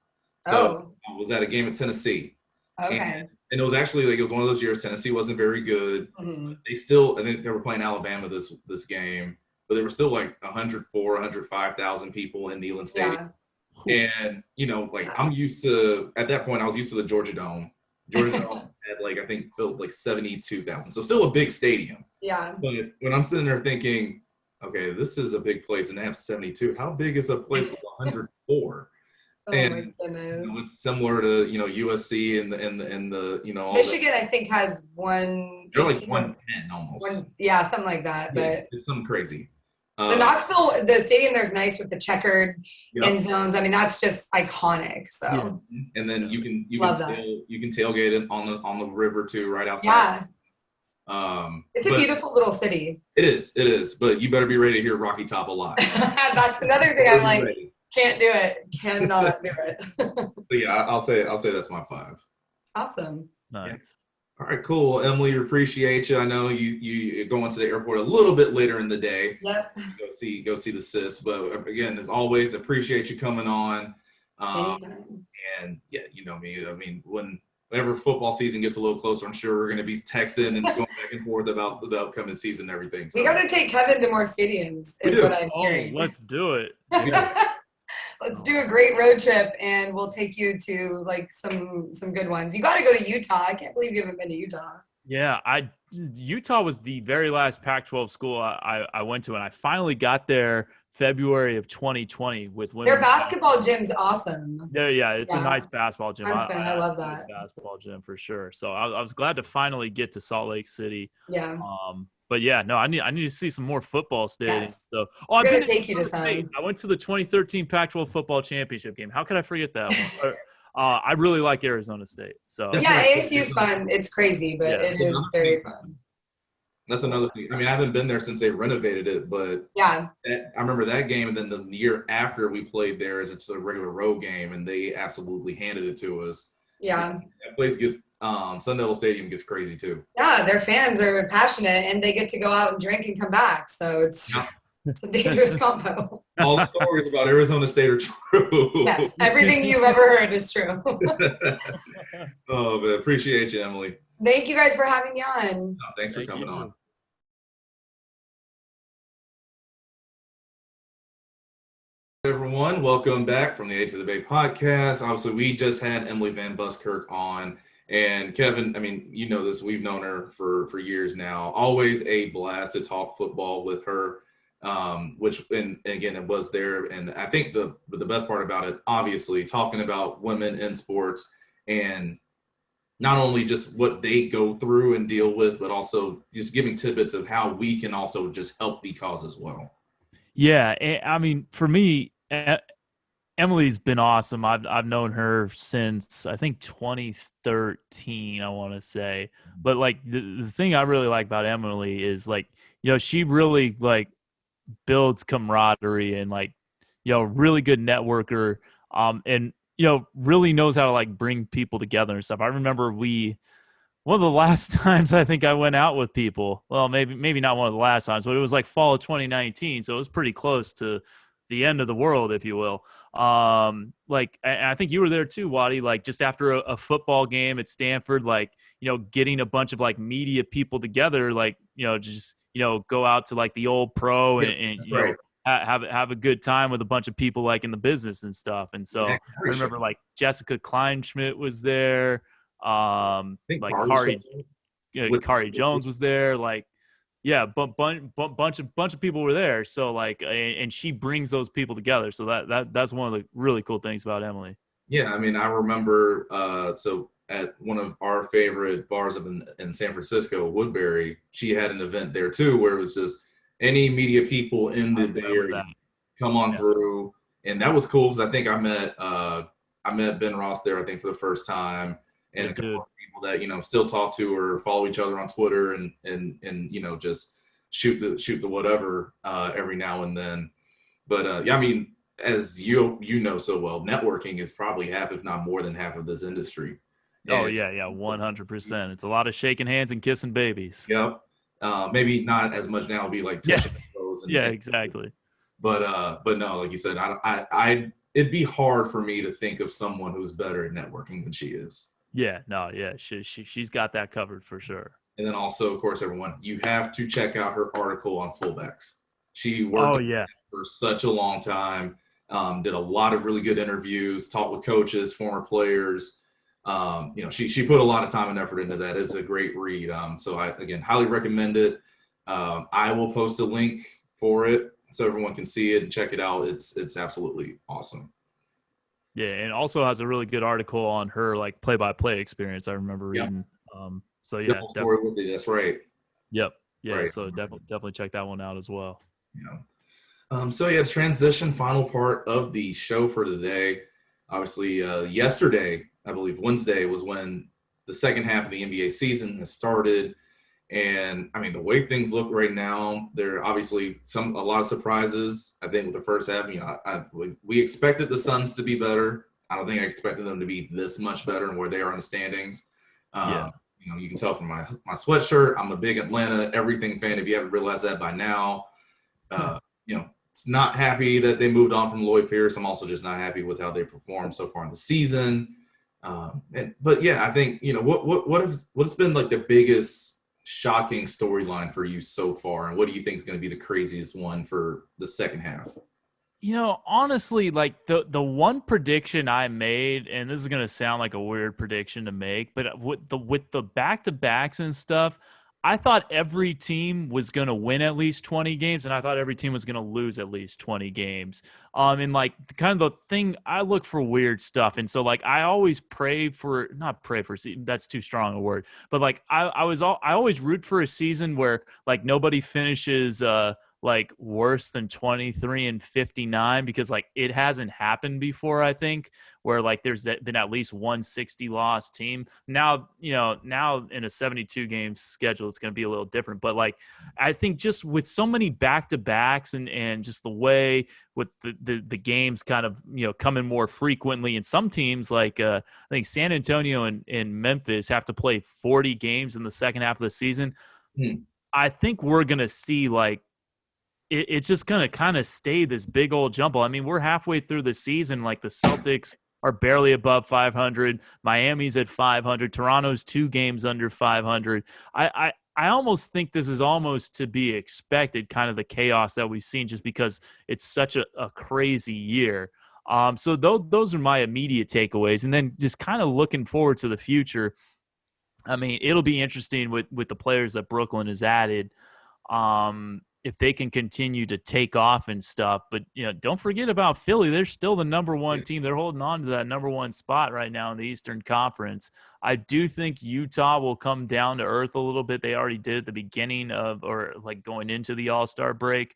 S1: So I was at a game at Tennessee.
S3: Okay.
S1: And it was actually it was one of those years Tennessee wasn't very good. Mm-hmm. I think they were playing Alabama this game, but they were still 105,000 people in Neyland Stadium. Yeah. And I'm used to, at that point I was used to the Georgia Dome. Georgia Dome had I think filled 72,000, so still a big stadium.
S3: Yeah.
S1: But when I'm sitting there thinking, okay, this is a big place, and they have 72. How big is a place with 104?
S3: Oh and my goodness.
S1: It's similar to USC and the all
S3: Michigan I think has one.
S1: They're 110 almost.
S3: Something like that. But
S1: it's something crazy.
S3: The Knoxville, the stadium there's nice with the checkered end zones. I mean, that's just iconic. So.
S1: And then you can tailgate it on the river too, right outside.
S3: Yeah. It's a beautiful little city.
S1: It is. But you better be ready to hear Rocky Top a lot.
S3: That's another thing I'm ready. Can't do it. Cannot do it.
S1: So I'll say that's my 5.
S3: Awesome.
S2: Nice.
S1: Yeah. All right, cool. Emily, appreciate you. I know you going to the airport a little bit later in the day.
S3: Yep.
S1: Go see the sis. But again, as always, appreciate you coming on.
S3: Anytime.
S1: And you know me. I mean, whenever football season gets a little closer, I'm sure we're going to be texting and going back and forth about the upcoming season and everything. So.
S3: We got to take Kevin to more stadiums. Is what I'm hearing.
S2: Let's do it.
S3: Let's do a great road trip, and we'll take you to some good ones. You got to go to Utah. I can't believe you haven't been to Utah.
S2: Yeah, Utah was the very last Pac-12 school I went to, and I finally got there February of 2020 with women.
S3: Their basketball gym's awesome.
S2: It's a nice basketball gym.
S3: I love that.
S2: Basketball gym for sure. So I was glad to finally get to Salt Lake City.
S3: Yeah.
S2: But I need to see some more football stadiums.
S3: Yes.
S2: So,
S3: I'm going to take you to some.
S2: I went to the 2013 Pac-12 football championship game. How could I forget that one? I really like Arizona State. So
S3: yeah, ASU is fun. It's crazy, but it is very fun.
S1: That's another thing. I mean, I haven't been there since they renovated it, but
S3: Yeah.
S1: I remember that game. And then the year after we played there, as it's a regular road game, and they absolutely handed it to us. So
S3: Yeah.
S1: that place gets Sun Devil Stadium gets crazy too.
S3: Yeah, their fans are passionate and they get to go out and drink and come back. So it's a dangerous combo.
S1: All the stories about Arizona State are true.
S3: Yes, everything you've ever heard is true.
S1: Oh, man, appreciate you, Emily.
S3: Thank you guys for having me on.
S1: Thanks for coming on. Everyone, welcome back from the A to the Bay podcast. Obviously, we just had Emily Van Buskirk on, and Kevin. I mean, you know this. We've known her for years now. Always a blast to talk football with her. Which and again, it was there, and I think the best part about it, obviously, talking about women in sports and not only just what they go through and deal with, but also just giving tidbits of how we can also just help the cause as well.
S2: Yeah, I mean, for me, Emily's been awesome. I've known her since I think 2013, I want to say. But like the thing I really like about Emily is like, she really like builds camaraderie and like, really good networker. And really knows how to like bring people together and stuff. I remember one of the last times I think I went out with people, well, maybe not one of the last times, but it was like fall of 2019. So it was pretty close to the end of the world, if you will. Like, I think you were there too, Waddy, like just after a football game at Stanford, like, getting a bunch of like media people together, like, just, go out to like the old pro and
S1: right.
S2: Have a good time with a bunch of people like in the business and stuff. And so I remember like Jessica Kleinschmidt was there. Like Kari Jones was there. Like, yeah, bunch of people were there. So like, and she brings those people together. So that's one of the really cool things about Emily.
S1: Yeah, I mean, I remember so at one of our favorite bars up in San Francisco, Woodbury, she had an event there too, where it was just any media people in the Bay Area come on through, and that was cool because I think I met Ben Ross there, I think, for the first time, and a couple of people that still talk to or follow each other on Twitter and just shoot the whatever every now and then. But yeah, I mean, as you know so well, networking is probably half, if not more than half, of this industry.
S2: Oh yeah, 100%. It's a lot of shaking hands and kissing babies.
S1: Yep. Maybe not as much now. It'll be like
S2: exactly.
S1: But no, like you said, I it'd be hard for me to think of someone who's better at networking than she is.
S2: Yeah, no, yeah, she's got that covered for sure.
S1: And then also, of course, everyone, you have to check out her article on fullbacks. She worked for such a long time, did a lot of really good interviews, talked with coaches, former players. She put a lot of time and effort into that. It's a great read. So I, again, highly recommend it. I will post a link for it so everyone can see it and check it out. It's absolutely awesome.
S2: Yeah, and also has a really good article on her like play-by-play experience. I remember reading. So yeah,
S1: story with it. That's right.
S2: Yep. Yeah. Right. So definitely check that one out as well.
S1: Yeah. So yeah, transition, final part of the show for today. Obviously, yesterday, I believe Wednesday, was when the second half of the NBA season has started. And I mean, the way things look right now, there are obviously a lot of surprises. I think with the first half, we expected the Suns to be better. I don't think I expected them to be this much better and where they are in the standings. You can tell from my sweatshirt, I'm a big Atlanta everything fan. If you haven't realized that by now, it's not happy that they moved on from Lloyd Pierce. I'm also just not happy with how they performed so far in the season. But yeah, I think what's been like the biggest shocking storyline for you so far, and what do you think is going to be the craziest one for the second half?
S2: Honestly, like the one prediction I made, and this is going to sound like a weird prediction to make, but with the back-to-backs and stuff, I thought every team was going to win at least 20 games, and I thought every team was going to lose at least 20 games. And like kind of the thing, I look for weird stuff, and so like I always that's too strong a word, but like I always root for a season where like nobody finishes like worse than 23-59, because like it hasn't happened before, I think, where like there's been at least one 60 loss team. Now, now in a 72 game schedule, it's going to be a little different. But like, I think just with so many back-to-backs and just the way with the games kind of, coming more frequently, and some teams like I think San Antonio and Memphis have to play 40 games in the second half of the season. I think we're going to see like, it's just going to kind of stay this big old jumble. I mean, we're halfway through the season. Like the Celtics are barely above 500. Miami's at 500. Toronto's 2 games under 500. I almost think this is almost to be expected, kind of the chaos that we've seen, just because it's such a crazy year. So those are my immediate takeaways. And then just kind of looking forward to the future. I mean, it'll be interesting with the players that Brooklyn has added. If they can continue to take off and stuff. But, don't forget about Philly. They're still the number one team. They're holding on to that number one spot right now in the Eastern Conference. I do think Utah will come down to earth a little bit. They already did at the beginning or like going into the All-Star break.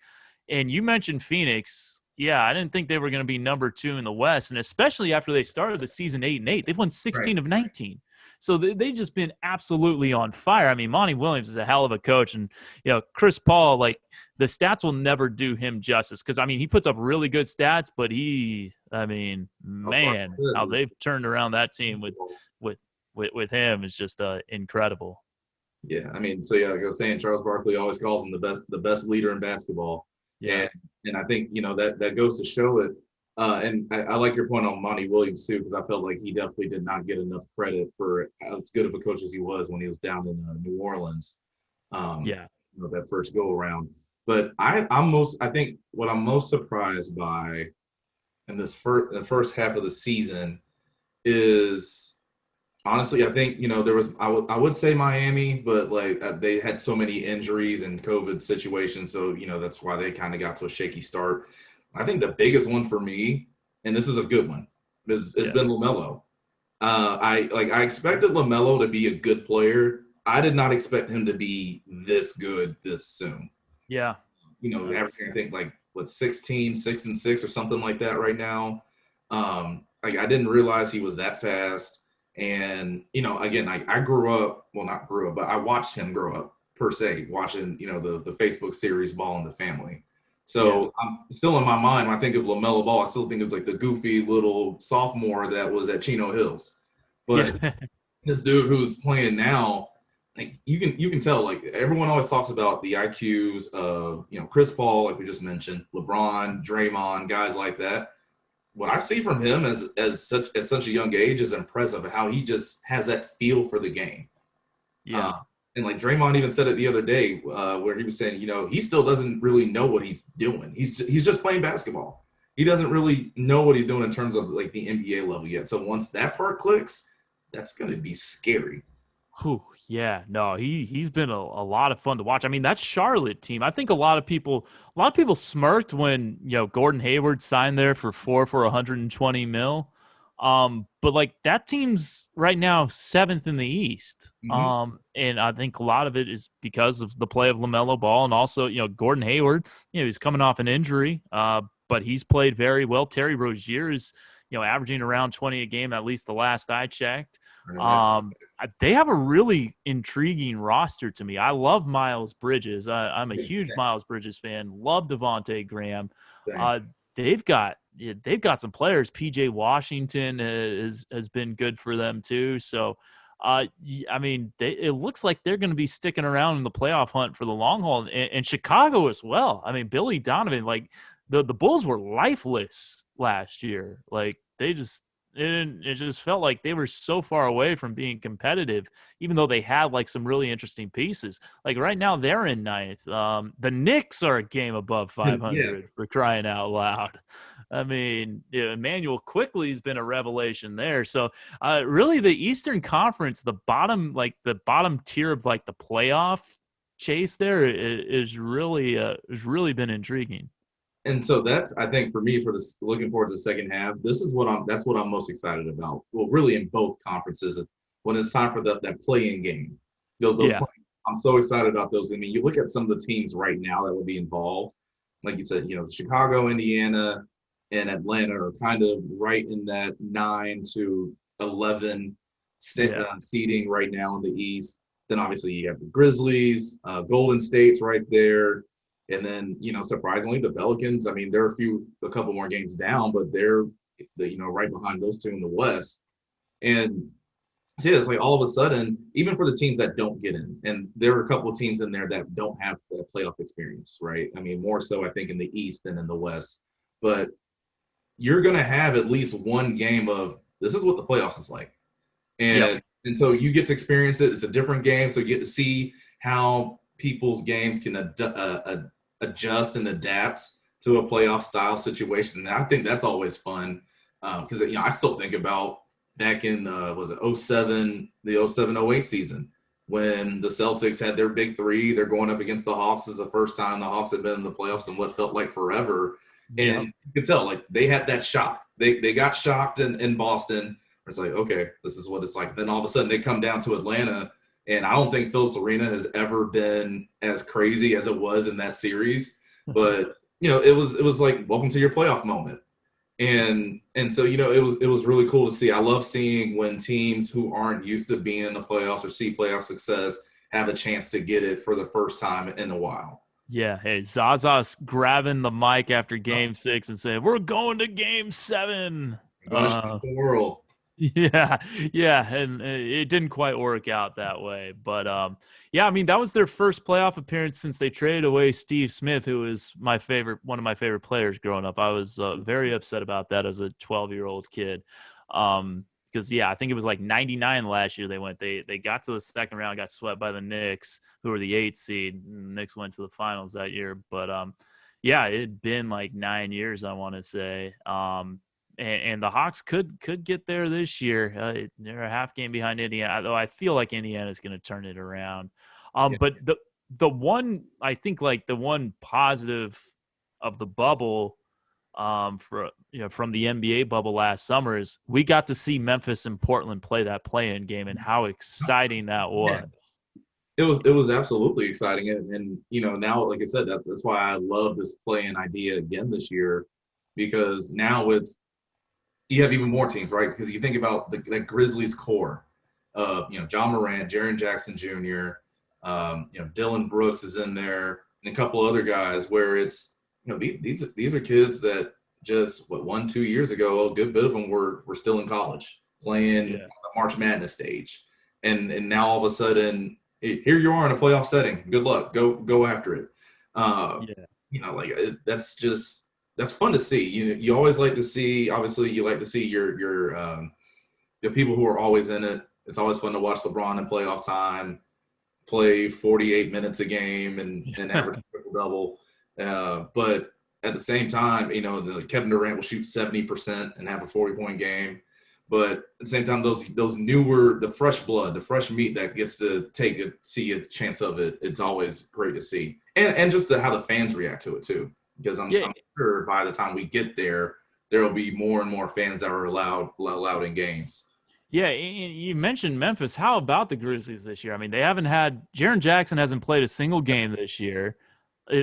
S2: And you mentioned Phoenix. Yeah, I didn't think they were going to be number 2 in the West. And especially after they started the season 8-8, they've won 16 of 19. So they just been absolutely on fire. I mean, Monty Williams is a hell of a coach. And, Chris Paul, like, the stats will never do him justice, because, I mean, he puts up really good stats, but man, how they've turned around that team with him is just incredible.
S1: Yeah, I mean, so like I was saying, Charles Barkley always calls him the best leader in basketball.
S2: Yeah.
S1: And I think, that goes to show it. And I like your point on Monty Williams, too, because I felt like he definitely did not get enough credit for as good of a coach as he was when he was down in New Orleans. That first go around. But I think what I'm most surprised by in the first half of the season is, honestly, I think, there was, I would say Miami, but like they had so many injuries and COVID situations. So, that's why they kind of got to a shaky start. I think the biggest one for me, and this is a good one, has been LaMelo. I expected LaMelo to be a good player. I did not expect him to be this good this soon.
S2: Yeah.
S1: Averaging, I think, like, 16, 6-6 or something like that right now. I didn't realize he was that fast. And, again, I not grew up, but I watched him grow up, per se, watching, the Facebook series Ball in the Family. So I'm still in my mind, when I think of LaMelo Ball, I still think of like the goofy little sophomore that was at Chino Hills. But this dude who's playing now, like you can tell, like everyone always talks about the IQs of, Chris Paul, like we just mentioned, LeBron, Draymond, guys like that. What I see from him at such a young age is impressive, how he just has that feel for the game.
S2: Yeah.
S1: And like Draymond even said it the other day, where he was saying, he still doesn't really know what he's doing. He's just playing basketball. He doesn't really know what he's doing in terms of like the NBA level yet. So once that part clicks, that's going to be scary.
S2: Whew, yeah, no, he's been a lot of fun to watch. I mean, that Charlotte team, I think a lot of people smirked when, Gordon Hayward signed there for 120 mil. But like that team's right now 7th in the East.
S1: Mm-hmm.
S2: And I think a lot of it is because of the play of LaMelo Ball, and also, Gordon Hayward, he's coming off an injury, but he's played very well. Terry Rozier is, averaging around 20 a game, at least the last I checked. They have a really intriguing roster to me. I love Miles Bridges. I'm a huge Miles Bridges fan. Love Devontae Graham. They've got some players. PJ Washington has been good for them too. So, I mean, it looks like they're going to be sticking around in the playoff hunt for the long haul, and Chicago as well. I mean, Billy Donovan, like the Bulls were lifeless last year. Like it just felt like they were so far away from being competitive, even though they had like some really interesting pieces. Like right now they're in 9th. The Knicks are a game above 500 for crying out loud. I mean, Emmanuel Quickley's been a revelation there. So really the Eastern Conference, the bottom tier of like the playoff chase there is really been intriguing.
S1: And so that's, I think, for me, for this, looking forward to the second half, that's what I'm most excited about. Well, really in both conferences, it's when it's time for that play-in game. Those I'm so excited about those. I mean, you look at some of the teams right now that will be involved. Like you said, Chicago, Indiana, and Atlanta are kind of right in that 9 to 11 seeding right now in the East. Then obviously you have the Grizzlies, Golden State's right there, and then surprisingly the Pelicans. I mean, they're a couple more games down, but they're right behind those two in the West. And yeah, it's like all of a sudden, even for the teams that don't get in, and there are a couple of teams in there that don't have the playoff experience, right? I mean, more so I think in the East than in the West. But you're going to have at least one game of this is what the playoffs is like, and so you get to experience it. It's a different game, so you get to see how people's games can adjust and adapt to a playoff style situation. And I think that's always fun because I still think about back in was it 07, the 07-08 season when the Celtics had their big three. They're going up against the Hawks. Is the first time the Hawks had been in the playoffs in what felt like forever. And you could tell like they had that shock. They got shocked in Boston. It's like, okay, this is what it's like. Then all of a sudden they come down to Atlanta, and I don't think Phillips Arena has ever been as crazy as it was in that series. But it was like welcome to your playoff moment. And so it was really cool to see. I love seeing when teams who aren't used to being in the playoffs or see playoff success have a chance to get it for the first time in a while.
S2: Yeah, hey, Zaza's grabbing the mic after Game 6 and saying, "We're going to Game 7."
S1: We're going to shock the world.
S2: Yeah, and it didn't quite work out that way. But, I mean, that was their first playoff appearance since they traded away Steve Smith, who was one of my favorite players growing up. I was very upset about that as a 12-year-old kid. Because, I think it was like 99 last year they went. They got to the second round, got swept by the Knicks, who were the 8th seed. And the Knicks went to the finals that year. But, it had been like 9 years, I want to say. And the Hawks could get there this year. They're a half game behind Indiana, though I feel like Indiana is going to turn it around. But the one positive of the bubble from the NBA bubble last summer is we got to see Memphis and Portland play that play-in game, and how exciting that was.
S1: It was absolutely exciting, and now, like I said, that's why I love this play-in idea again this year, because now you have even more teams, right? Because you think about the Grizzlies core of, John Morant, Jaren Jackson Jr., Dylan Brooks is in there, and a couple other guys where it's, these are kids that just, 1-2 years ago, a good bit of them were still in college playing the March Madness stage. And now all of a sudden, here you are in a playoff setting. Good luck. Go after it. That's fun to see. You always like to see. Obviously, you like to see your the people who are always in it. It's always fun to watch LeBron in playoff time play 48 minutes a game and average a triple double. But at the same time, Kevin Durant will shoot 70% and have a 40-point game. But at the same time, those the fresh blood, the fresh meat that gets to see a chance of it. It's always great to see, and just how the fans react to it too. Because I'm sure by the time we get there will be more and more fans that are allowed in games.
S2: Yeah, you mentioned Memphis. How about the Grizzlies this year? I mean, Jaren Jackson hasn't played a single game this year.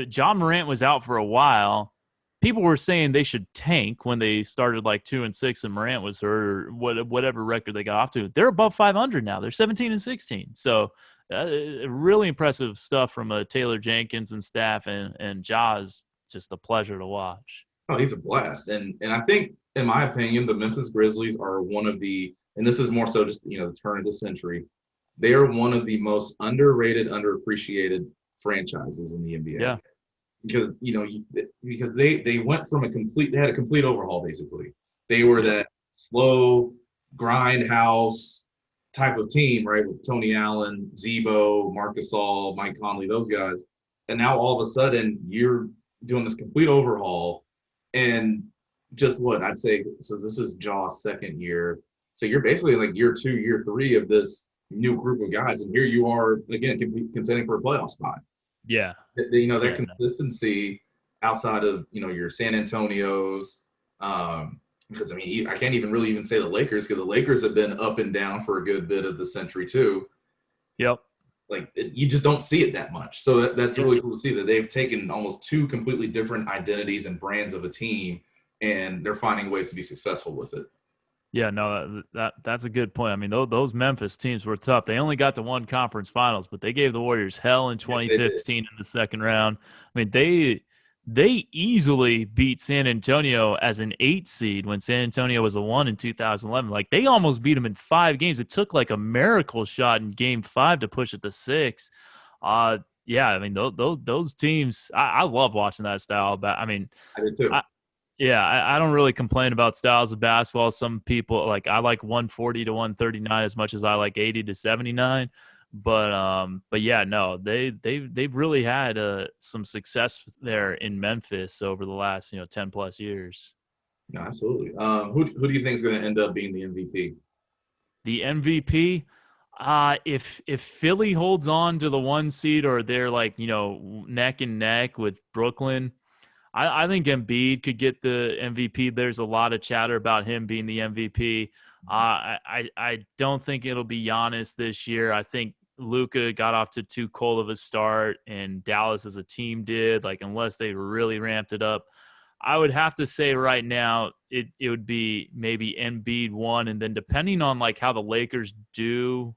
S2: John Morant was out for a while. People were saying they should tank when they started like 2-6 and Morant was hurt, or whatever record they got off to. They're above 500 now. They're 17-16. So really impressive stuff from Taylor Jenkins and staff, and Ja's just a pleasure to watch.
S1: Oh, he's a blast. And I think, in my opinion, the Memphis Grizzlies are one of the, and this is more so just, the turn of the century, they are one of the most underrated, underappreciated franchises in the NBA.
S2: Yeah.
S1: Because, because they went from they had a complete overhaul, basically. They were that slow, grindhouse type of team, right, with Tony Allen, Zebo, Marc Gasol, Mike Conley, those guys. And now all of a sudden you're doing this complete overhaul, and just what I'd say, so this is Jaw's second year. So you're basically like year 2, year 3 of this new group of guys, and here you are again contending for a playoff spot.
S2: Yeah.
S1: That consistency outside of, your San Antonios, because I can't even say the Lakers, because the Lakers have been up and down for a good bit of the century too.
S2: Yep.
S1: you just don't see it that much. So that's
S2: Yeah.
S1: really cool to see that they've taken almost two completely different identities and brands of a team, and they're finding ways to be successful with it.
S2: Yeah, no, that's a good point. I mean, those Memphis teams were tough. They only got to one conference finals, but they gave the Warriors hell in
S1: Yes, they did.
S2: 2015 in the second round. I mean, they easily beat San Antonio as an 8 seed when San Antonio was a 1 in 2011. Like, they almost beat them in 5 games. It took like a miracle shot in game 5 to push it to 6. Yeah, I mean, those teams, I love watching that style. But I mean,
S1: I did too.
S2: yeah, I don't really complain about styles of basketball. Some people like I like 140 to 139 as much as I like 80 to 79. But yeah, no, they've really had some success there in Memphis over the last 10 plus years.
S1: No, absolutely. Who do you think is going to end up being the MVP?
S2: The MVP, if Philly holds on to the 1 seed or they're like neck and neck with Brooklyn. I think Embiid could get the MVP. There's a lot of chatter about him being the MVP. I don't think it'll be Giannis this year. I think Luka got off to too cold of a start, and Dallas as a team did. Like, unless they really ramped it up, I would have to say right now it would be maybe Embiid 1, and then depending on like how the Lakers do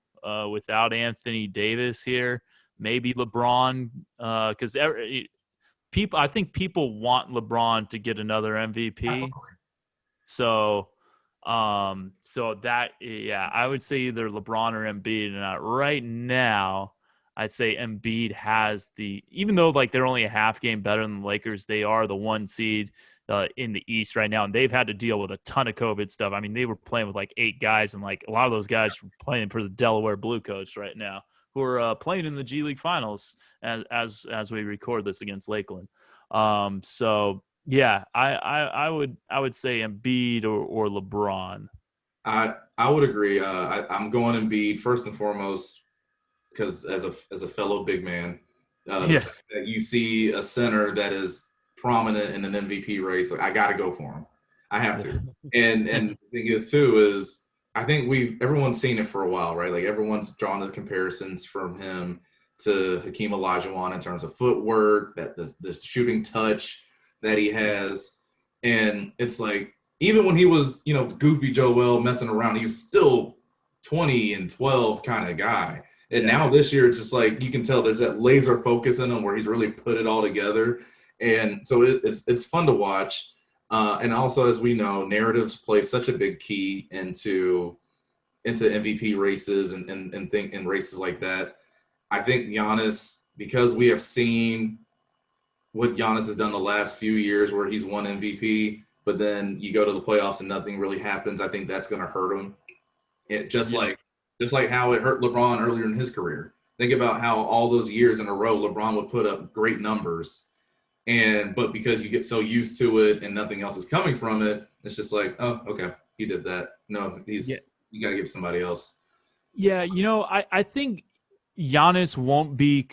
S2: without Anthony Davis here, maybe LeBron because I think people want LeBron to get another MVP.
S1: Absolutely.
S2: So that, yeah, I would say either LeBron or Embiid. And right now, I'd say Embiid has even though like they're only a half game better than the Lakers, they are the 1 seed in the East right now, and they've had to deal with a ton of COVID stuff. I mean, they were playing with like 8 guys, and like a lot of those guys are playing for the Delaware Blue Coats right now, who are playing in the G League Finals as we record this against Lakeland. So yeah, I would say Embiid or LeBron.
S1: I would agree. I'm going Embiid first and foremost because as a fellow big man, the
S2: Yes.
S1: fact that you see a center that is prominent in an MVP race, like, I got to go for him. I have to. And the thing is too is I think everyone's seen it for a while, right? Like, everyone's drawn the comparisons from him to Hakeem Olajuwon in terms of footwork, that the shooting touch that he has, and it's like even when he was goofy Joel messing around, he was still 20 and 12 kind of guy. And now this year, it's just like you can tell there's that laser focus in him where he's really put it all together, and so it's fun to watch. And also, as we know, narratives play such a big key into MVP races and races like that. I think Giannis, because we have seen what Giannis has done the last few years where he's won MVP, but then you go to the playoffs and nothing really happens, I think that's going to hurt him. Just like how it hurt LeBron earlier in his career. Think about how all those years in a row LeBron would put up great numbers, but because you get so used to it and nothing else is coming from it, it's just like, oh, okay, he did that. No, you got to give somebody else.
S2: Yeah, I think Giannis won't be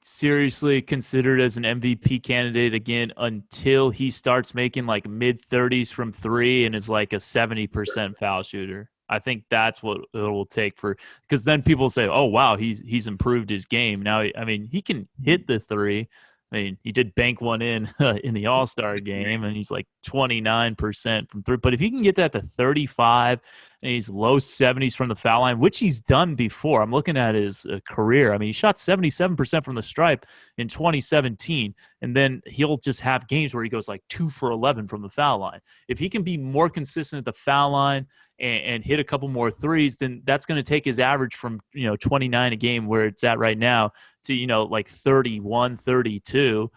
S2: seriously considered as an MVP candidate again until he starts making like mid-30s from 3 and is like a 70% foul shooter. I think that's what it will take because then people say, oh wow, he's improved his game. Now, I mean, he can hit the 3. I mean, he did bank one in the All-Star game, and he's like 29% from 3. But if he can get that to 35 and he's low 70s from the foul line, which he's done before. I'm looking at his career. I mean, he shot 77% from the stripe in 2017, and then he'll just have games where he goes like 2 for 11 from the foul line. If he can be more consistent at the foul line and hit a couple more threes, then that's going to take his average from 29 a game where it's at right now to like 31, 32.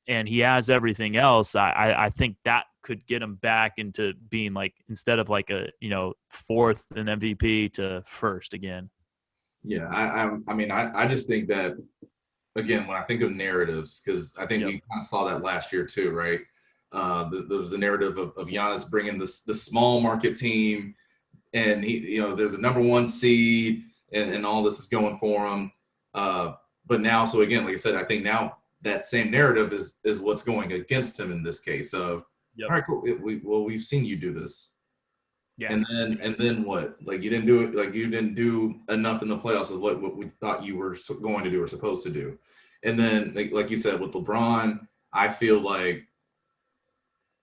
S2: And he has everything else. I think that could get him back into being like, instead of like a 4th in MVP to 1st again.
S1: Yeah, I just think that, again, when I think of narratives, because I think we kind of saw that last year too, right? There was the narrative of Giannis bringing the small market team, and they're the number 1 seed, and all this is going for him. But now, so again, like I said, I think now that same narrative is what's going against him in this case. So, all right, cool. We've seen you do this.
S2: Yeah.
S1: And then what? Like you didn't do it. Like you didn't do enough in the playoffs of what we thought you were going to do or supposed to do. And then like you said with LeBron, I feel like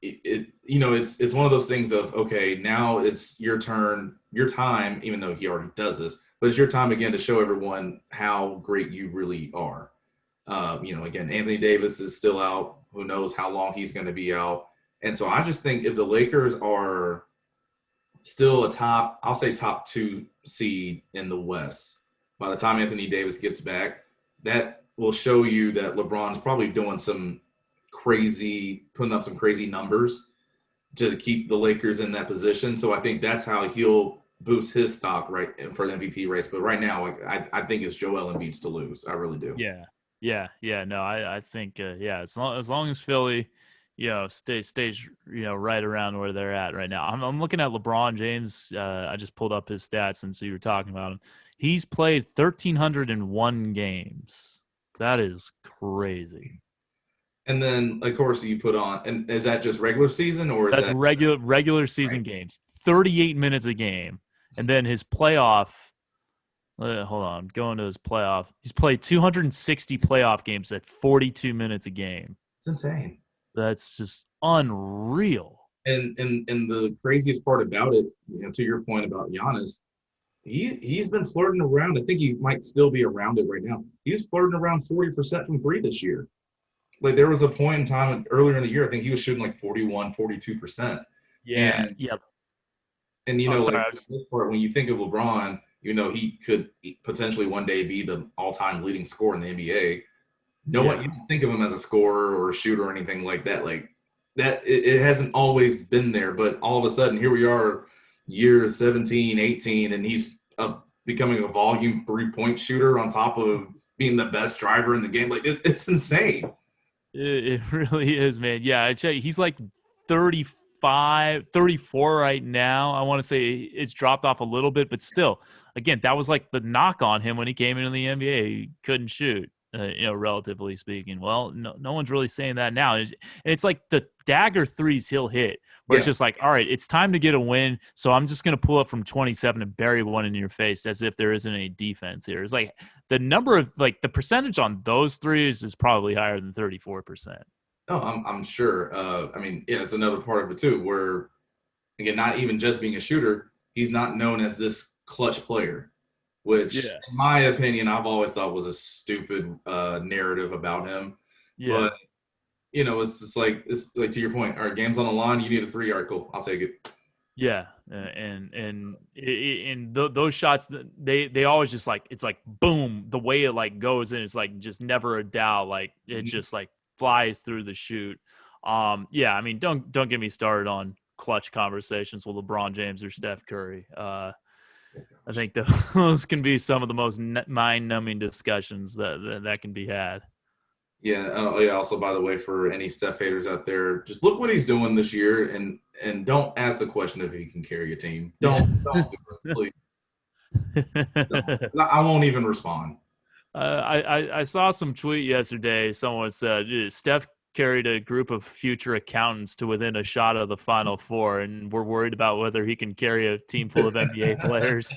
S1: it's one of those things of, okay, now it's your turn, your time, even though he already does this, but it's your time again to show everyone how great you really are. Again, Anthony Davis is still out. Who knows how long he's going to be out. And so I just think if the Lakers are still I'll say top 2 seed in the West by the time Anthony Davis gets back, that will show you that LeBron's probably doing putting up some crazy numbers to keep the Lakers in that position. So I think that's how he'll boost his stock right for the MVP race. But right now, I think it's Joel Embiid's to lose. I really do.
S2: Yeah. No, I think as long as Philly, stays right around where they're at right now. I'm looking at LeBron James. I just pulled up his stats since you were talking about him. He's played 1,301 games. That is crazy.
S1: And then, of course, you put on, and is that just regular season or is
S2: that's
S1: that
S2: regular season games? 38 minutes a game, and then his playoff. Hold on, going to his playoff. He's played 260 playoff games at 42 minutes a game.
S1: It's insane.
S2: That's just unreal.
S1: And the craziest part about it, to your point about Giannis, he's been flirting around. I think he might still be around it right now. He's flirting around 40% from 3 this year. Like there was a point in time earlier in the year, I think he was shooting like 41, 42%.
S2: Yeah.
S1: And this part, when you think of LeBron, he could potentially one day be the all-time leading scorer in the NBA. You don't think of him as a scorer or a shooter or anything like that. Like that, it hasn't always been there. But all of a sudden, here we are, year 17, 18, and he's becoming a volume 3-point shooter on top of being the best driver in the game. Like it's insane.
S2: It really is, man. Yeah, I check. He's like 35, 34 right now. I want to say it's dropped off a little bit, but still, again, that was like the knock on him when he came into the NBA. He couldn't shoot, relatively speaking. Well, no one's really saying that now. And it's like the dagger threes he'll hit, where it's just like, all right, it's time to get a win, so I'm just going to pull up from 27 and bury one in your face as if there isn't any defense here. It's like the number of, like, the percentage on those threes is probably higher than 34%.
S1: No, I'm sure. It's another part of it too, where, again, not even just being a shooter, he's not known as this clutch player, which, in my opinion, I've always thought was a stupid narrative about him.
S2: Yeah.
S1: But, it's like to your point, all right, game's on the line, you need a 3, all right, cool, I'll take it.
S2: Yeah, and those shots, they always just like, it's like boom, the way it like goes in, it's like just never a doubt, like it just like flies through the chute. Don't get me started on clutch conversations with LeBron James or Steph Curry. I think those can be some of the most mind-numbing discussions that can be had.
S1: Yeah. Also, by the way, for any Steph haters out there, just look what he's doing this year, and don't ask the question if he can carry a team. Don't do it, please. I won't even respond.
S2: I saw some tweet yesterday. Someone said Steph carried a group of future accountants to within a shot of the Final Four, and we're worried about whether he can carry a team full of NBA players.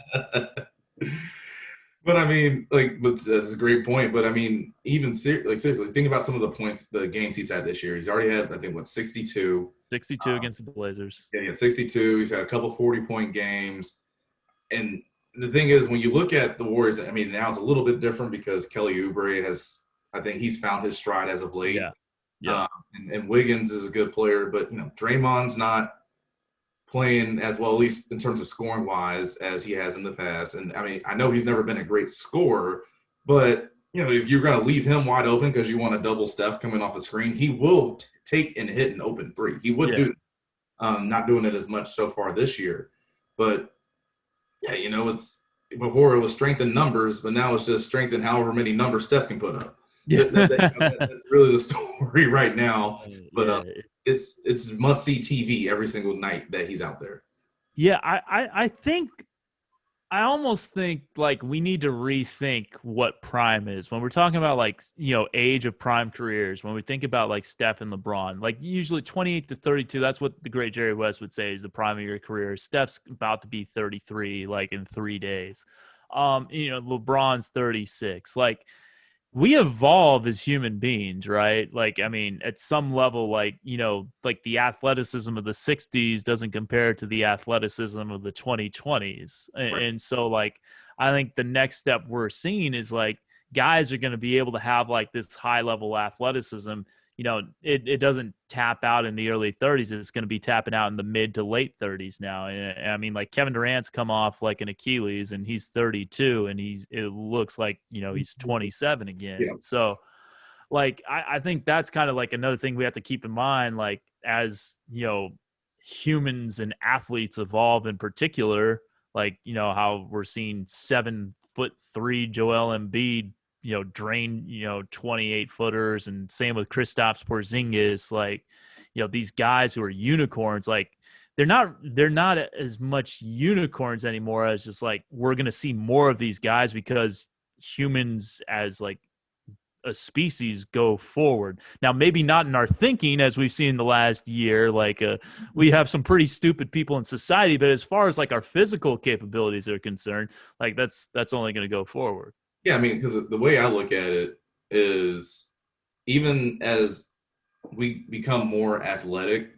S1: But that's a great point. But even seriously, think about some of the games he's had this year. He's already had, I think, 62.
S2: 62 against the Blazers.
S1: Yeah, 62. He's had a couple 40-point games. And the thing is, when you look at the Warriors, now it's a little bit different because Kelly Oubre I think he's found his stride as of late.
S2: Yeah.
S1: And Wiggins is a good player, but Draymond's not playing as well, at least in terms of scoring wise, as he has in the past. And I know he's never been a great scorer, but if you're going to leave him wide open because you want a double Steph coming off a screen, he will take and hit an open 3. He would do that. Not doing it as much so far this year, but it's before it was strength in numbers, but now it's just strength in however many numbers Steph can put up. Yeah. That's really the story right now. But it's must-see TV every single night that he's out there.
S2: Yeah, I think I almost think like we need to rethink what prime is when we're talking about like, age of prime careers. When we think about like Steph and LeBron, like usually 28 to 32, that's what the great Jerry West would say is the prime of your career. Steph's about to be 33 like in 3 days. LeBron's 36. Like we evolve as human beings, right? Like, I mean, at some level, like, like the athleticism of the 60s doesn't compare to the athleticism of the 2020s.
S1: Right.
S2: And so, like, I think the next step we're seeing is like guys are going to be able to have like this high level athleticism. It doesn't tap out in the early 30s. It's going to be tapping out in the mid to late 30s now. And I mean, like Kevin Durant's come off like an Achilles and he's 32 and it looks like, he's 27 again.
S1: Yeah.
S2: So like, I think that's kind of like another thing we have to keep in mind, like as, humans and athletes evolve in particular, like, how we're seeing 7'3" Joel Embiid drain, 28 footers, and same with Kristaps Porzingis. Like, these guys who are unicorns, like they're not as much unicorns anymore as just like we're gonna see more of these guys because humans as like a species go forward. Now, maybe not in our thinking as we've seen in the last year. Like we have some pretty stupid people in society, but as far as like our physical capabilities are concerned, like that's only going to go forward.
S1: Yeah, I mean, because the way I look at it is even as we become more athletic,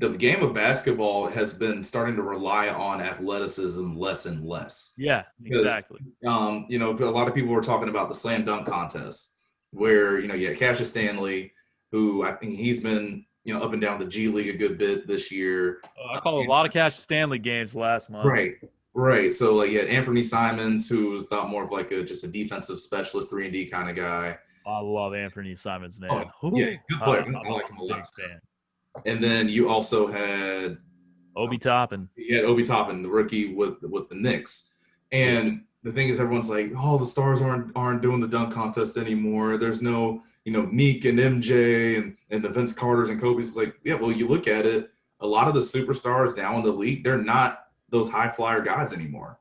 S1: the game of basketball has been starting to rely on athleticism less and less.
S2: Yeah,
S1: Because,
S2: exactly.
S1: a lot of people were talking about the slam dunk contest where, you had Cassius Stanley, who I think he's been, up and down the G League a good bit this year.
S2: I called a lot of Cash Stanley games last month.
S1: Right. So, like, you had Anthony Simons, who was thought more of like just a defensive specialist, 3-and-D kind of guy.
S2: I love Anthony Simons, man.
S1: Yeah, good player. I like him a lot. And then you also had
S2: Obi Toppin.
S1: You had Obi Toppin, the rookie with the Knicks. And the thing is, everyone's like, "Oh, the stars aren't doing the dunk contest anymore. There's no, Meek and MJ and the Vince Carters and Kobe's." It's like, yeah, well, you look at it, a lot of the superstars now in the league, they're not those high flyer guys anymore.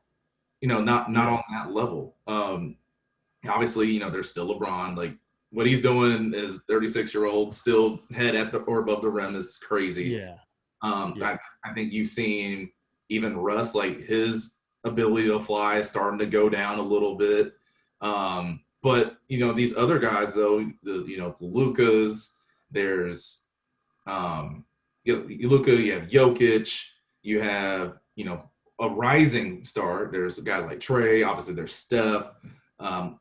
S1: Not on that level. Obviously, there's still LeBron. Like what he's doing as 36-year-old, still head at the or above the rim is crazy.
S2: Yeah.
S1: I think you've seen even Russ, like his ability to fly is starting to go down a little bit. But these other guys though, the Lucas, there's Luka, you have Jokic, you have a rising star. There's guys like Trey, obviously there's Steph.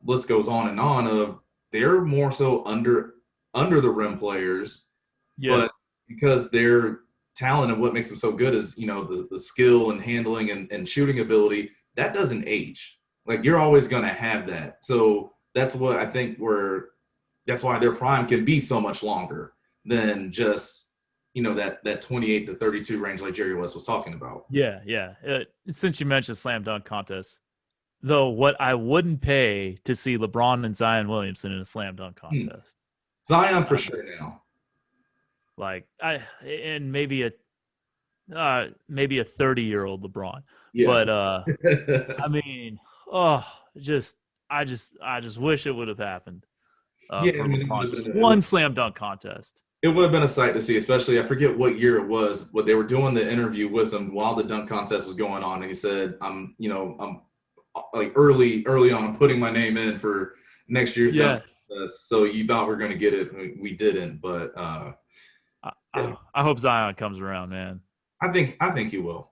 S1: List goes on and on of they're more so under the rim players, but because their talent and what makes them so good is the skill and handling and shooting ability that doesn't age. Like you're always going to have that. So that's what I think that's why their prime can be so much longer than just that 28 to 32 range like Jerry West was talking about.
S2: Yeah. Since you mentioned slam dunk contest, though, what I wouldn't pay to see LeBron and Zion Williamson in a slam dunk contest.
S1: Zion for sure now.
S2: Like maybe a 30-year-old LeBron.
S1: Yeah.
S2: But I mean, I just wish it would have happened. Just one slam dunk contest.
S1: It would have been a sight to see, especially I forget what year it was, but they were doing the interview with him while the dunk contest was going on, and he said, I'm like early on, I'm putting my name in for next year's dunk contest. So you thought we were going to get it, we didn't, but
S2: I hope Zion comes around, man.
S1: I think he will.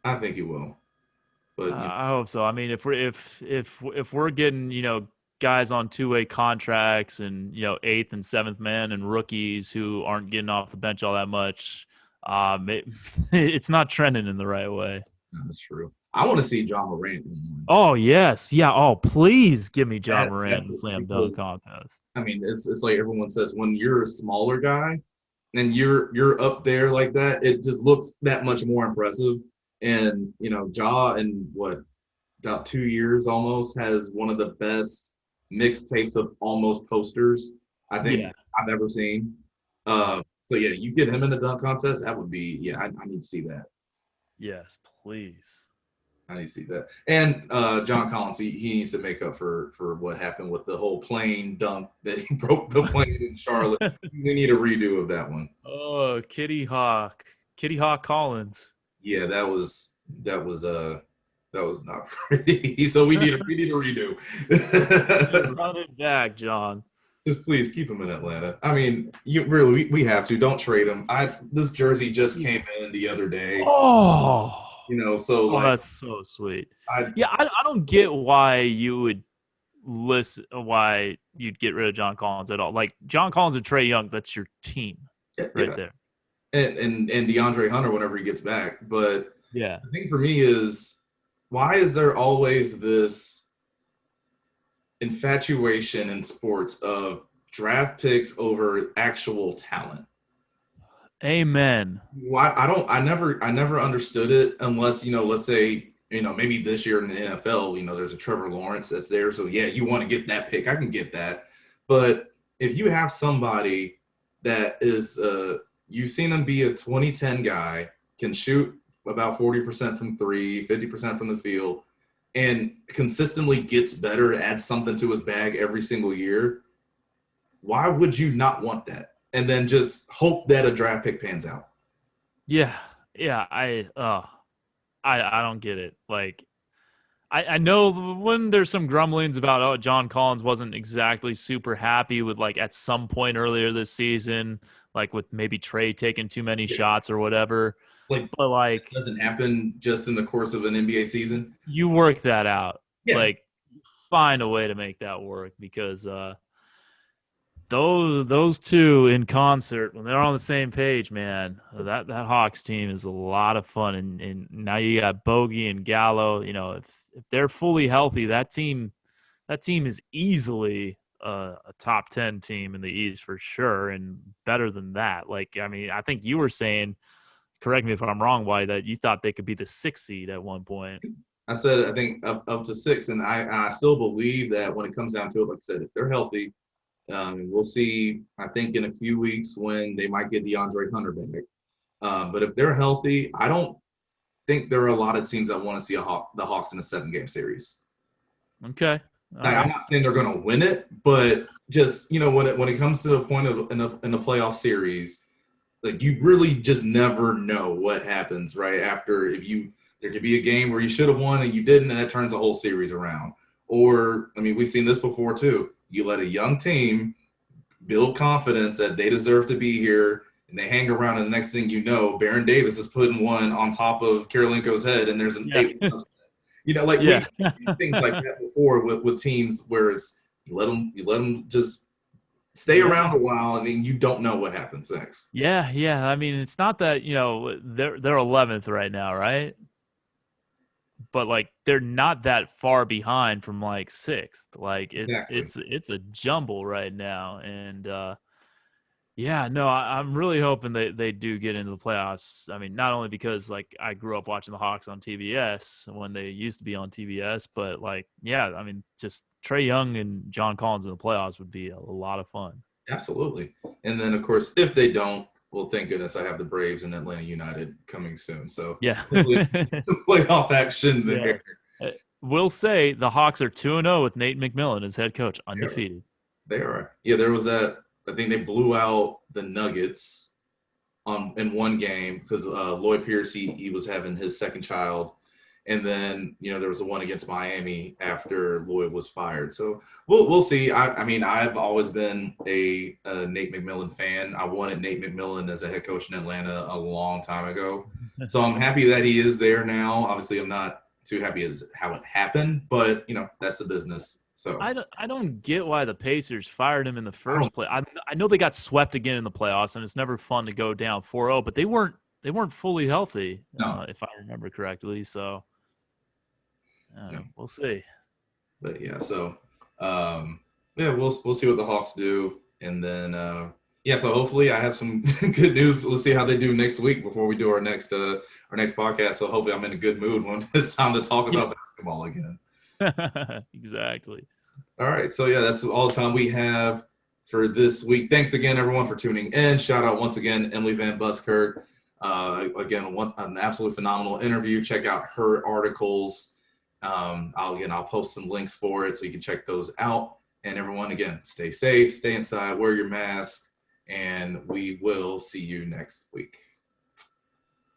S1: But
S2: I hope so. I mean, if we're getting guys on two-way contracts and 8th and 7th men and rookies who aren't getting off the bench all that much, it's not trending in the right way.
S1: That's true. I want to see John Morant.
S2: Oh yes, yeah. Oh, please give me John Morant in the slam dunk contest.
S1: I mean, it's like everyone says, when you're a smaller guy and you're up there like that, it just looks that much more impressive. And Ja in about 2 years almost has one of the best mixtapes of almost posters I think I've ever seen. So yeah, you get him in the dunk contest, that would be I need to see that.
S2: Yes, please.
S1: I need to see that. And John Collins, he needs to make up for what happened with the whole plane dunk that he broke the plane in Charlotte. We need a redo of that one.
S2: Oh, Kitty Hawk Collins.
S1: Yeah, that was not pretty. So we need a redo.
S2: Run it back, John.
S1: Just please keep him in Atlanta. I mean, you really we have to. Don't trade him. This jersey just came in the other day.
S2: Oh,
S1: So like
S2: that's so sweet. I don't get why you would why you'd get rid of John Collins at all. Like John Collins and Trae Young, that's your team right there.
S1: And DeAndre Hunter whenever he gets back. But
S2: yeah,
S1: the thing for me is, why is there always this infatuation in sports of draft picks over actual talent?
S2: Amen.
S1: Why I never understood it unless, let's say, maybe this year in the NFL, there's a Trevor Lawrence that's there. So yeah, you want to get that pick. I can get that. But if you have somebody that is you've seen him be a 2010 guy, can shoot about 40% from three, 50% from the field, and consistently gets better, adds something to his bag every single year, why would you not want that? And then just hope that a draft pick pans out.
S2: Yeah. I don't get it. Like, I know when there's some grumblings about, John Collins wasn't exactly super happy with, like, at some point earlier this season, like with maybe Trae taking too many shots or whatever. But like,
S1: doesn't happen just in the course of an NBA season.
S2: You work that out.
S1: Yeah.
S2: Like, find a way to make that work, because those two in concert, when they're on the same page, man, that Hawks team is a lot of fun. And now you got Bogey and Gallo. If they're fully healthy, that team is easily a top 10 team in the East for sure, and better than that. Like, I mean, I think you were saying, correct me if I'm wrong, why that you thought they could be the 6th seed at one point.
S1: I said I think up to 6, and I still believe that when it comes down to it, like I said, if they're healthy, we'll see. I think in a few weeks when they might get DeAndre Hunter back. But if they're healthy, I don't think there are a lot of teams that want to see the Hawks in a 7-game series.
S2: Okay.
S1: I'm not saying they're going to win it, but just when it comes to the point of in the playoff series, like, you really just never know what happens right after. There could be a game where you should have won and you didn't, and that turns the whole series around. Or, I mean, we've seen this before too. You let a young team build confidence that they deserve to be here, and they hang around, and the next thing you know, Baron Davis is putting one on top of Karolinko's head, and there's an 8 upset. We've seen things like that before with teams where it's you let them just stay around a while, and then you don't know what happens next.
S2: Yeah. I mean, it's not that, they're 11th right now, right? But like, they're not that far behind from like 6th. Like, it's a jumble right now, and I'm really hoping they do get into the playoffs. I mean, not only because like I grew up watching the Hawks on TBS when they used to be on TBS, but like, I mean, just Trae Young and John Collins in the playoffs would be a lot of fun.
S1: Absolutely. And then, of course, if they don't, well, thank goodness I have the Braves and Atlanta United coming soon. So
S2: yeah,
S1: playoff action there.
S2: Yeah. We'll say the Hawks are 2-0 with Nate McMillan as head coach, undefeated.
S1: They are. Yeah, there was that. I think they blew out the Nuggets in one game because Lloyd Pierce, he was having his second child. And then, there was the one against Miami after Lloyd was fired. So we'll see. I mean, I've always been a Nate McMillan fan. I wanted Nate McMillan as a head coach in Atlanta a long time ago. So I'm happy that he is there now. Obviously, I'm not too happy as how it happened, but, that's the business. So
S2: I don't get why the Pacers fired him in the first place. I know they got swept again in the playoffs, and it's never fun to go down 4-0, but they weren't fully healthy, if I remember correctly. So we'll see.
S1: But so we'll see what the Hawks do, and then so hopefully I have some good news. Let's see how they do next week before we do our next podcast. So hopefully I'm in a good mood when it's time to talk about basketball again.
S2: Exactly.
S1: All right. So, that's all the time we have for this week. Thanks again, everyone, for tuning in. Shout out once again, Emily Van Buskirk. Again, an absolutely phenomenal interview. Check out her articles. I'll post some links for it so you can check those out. And everyone, again, stay safe, stay inside, wear your mask, and we will see you next week.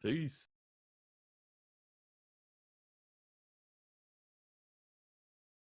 S2: Peace.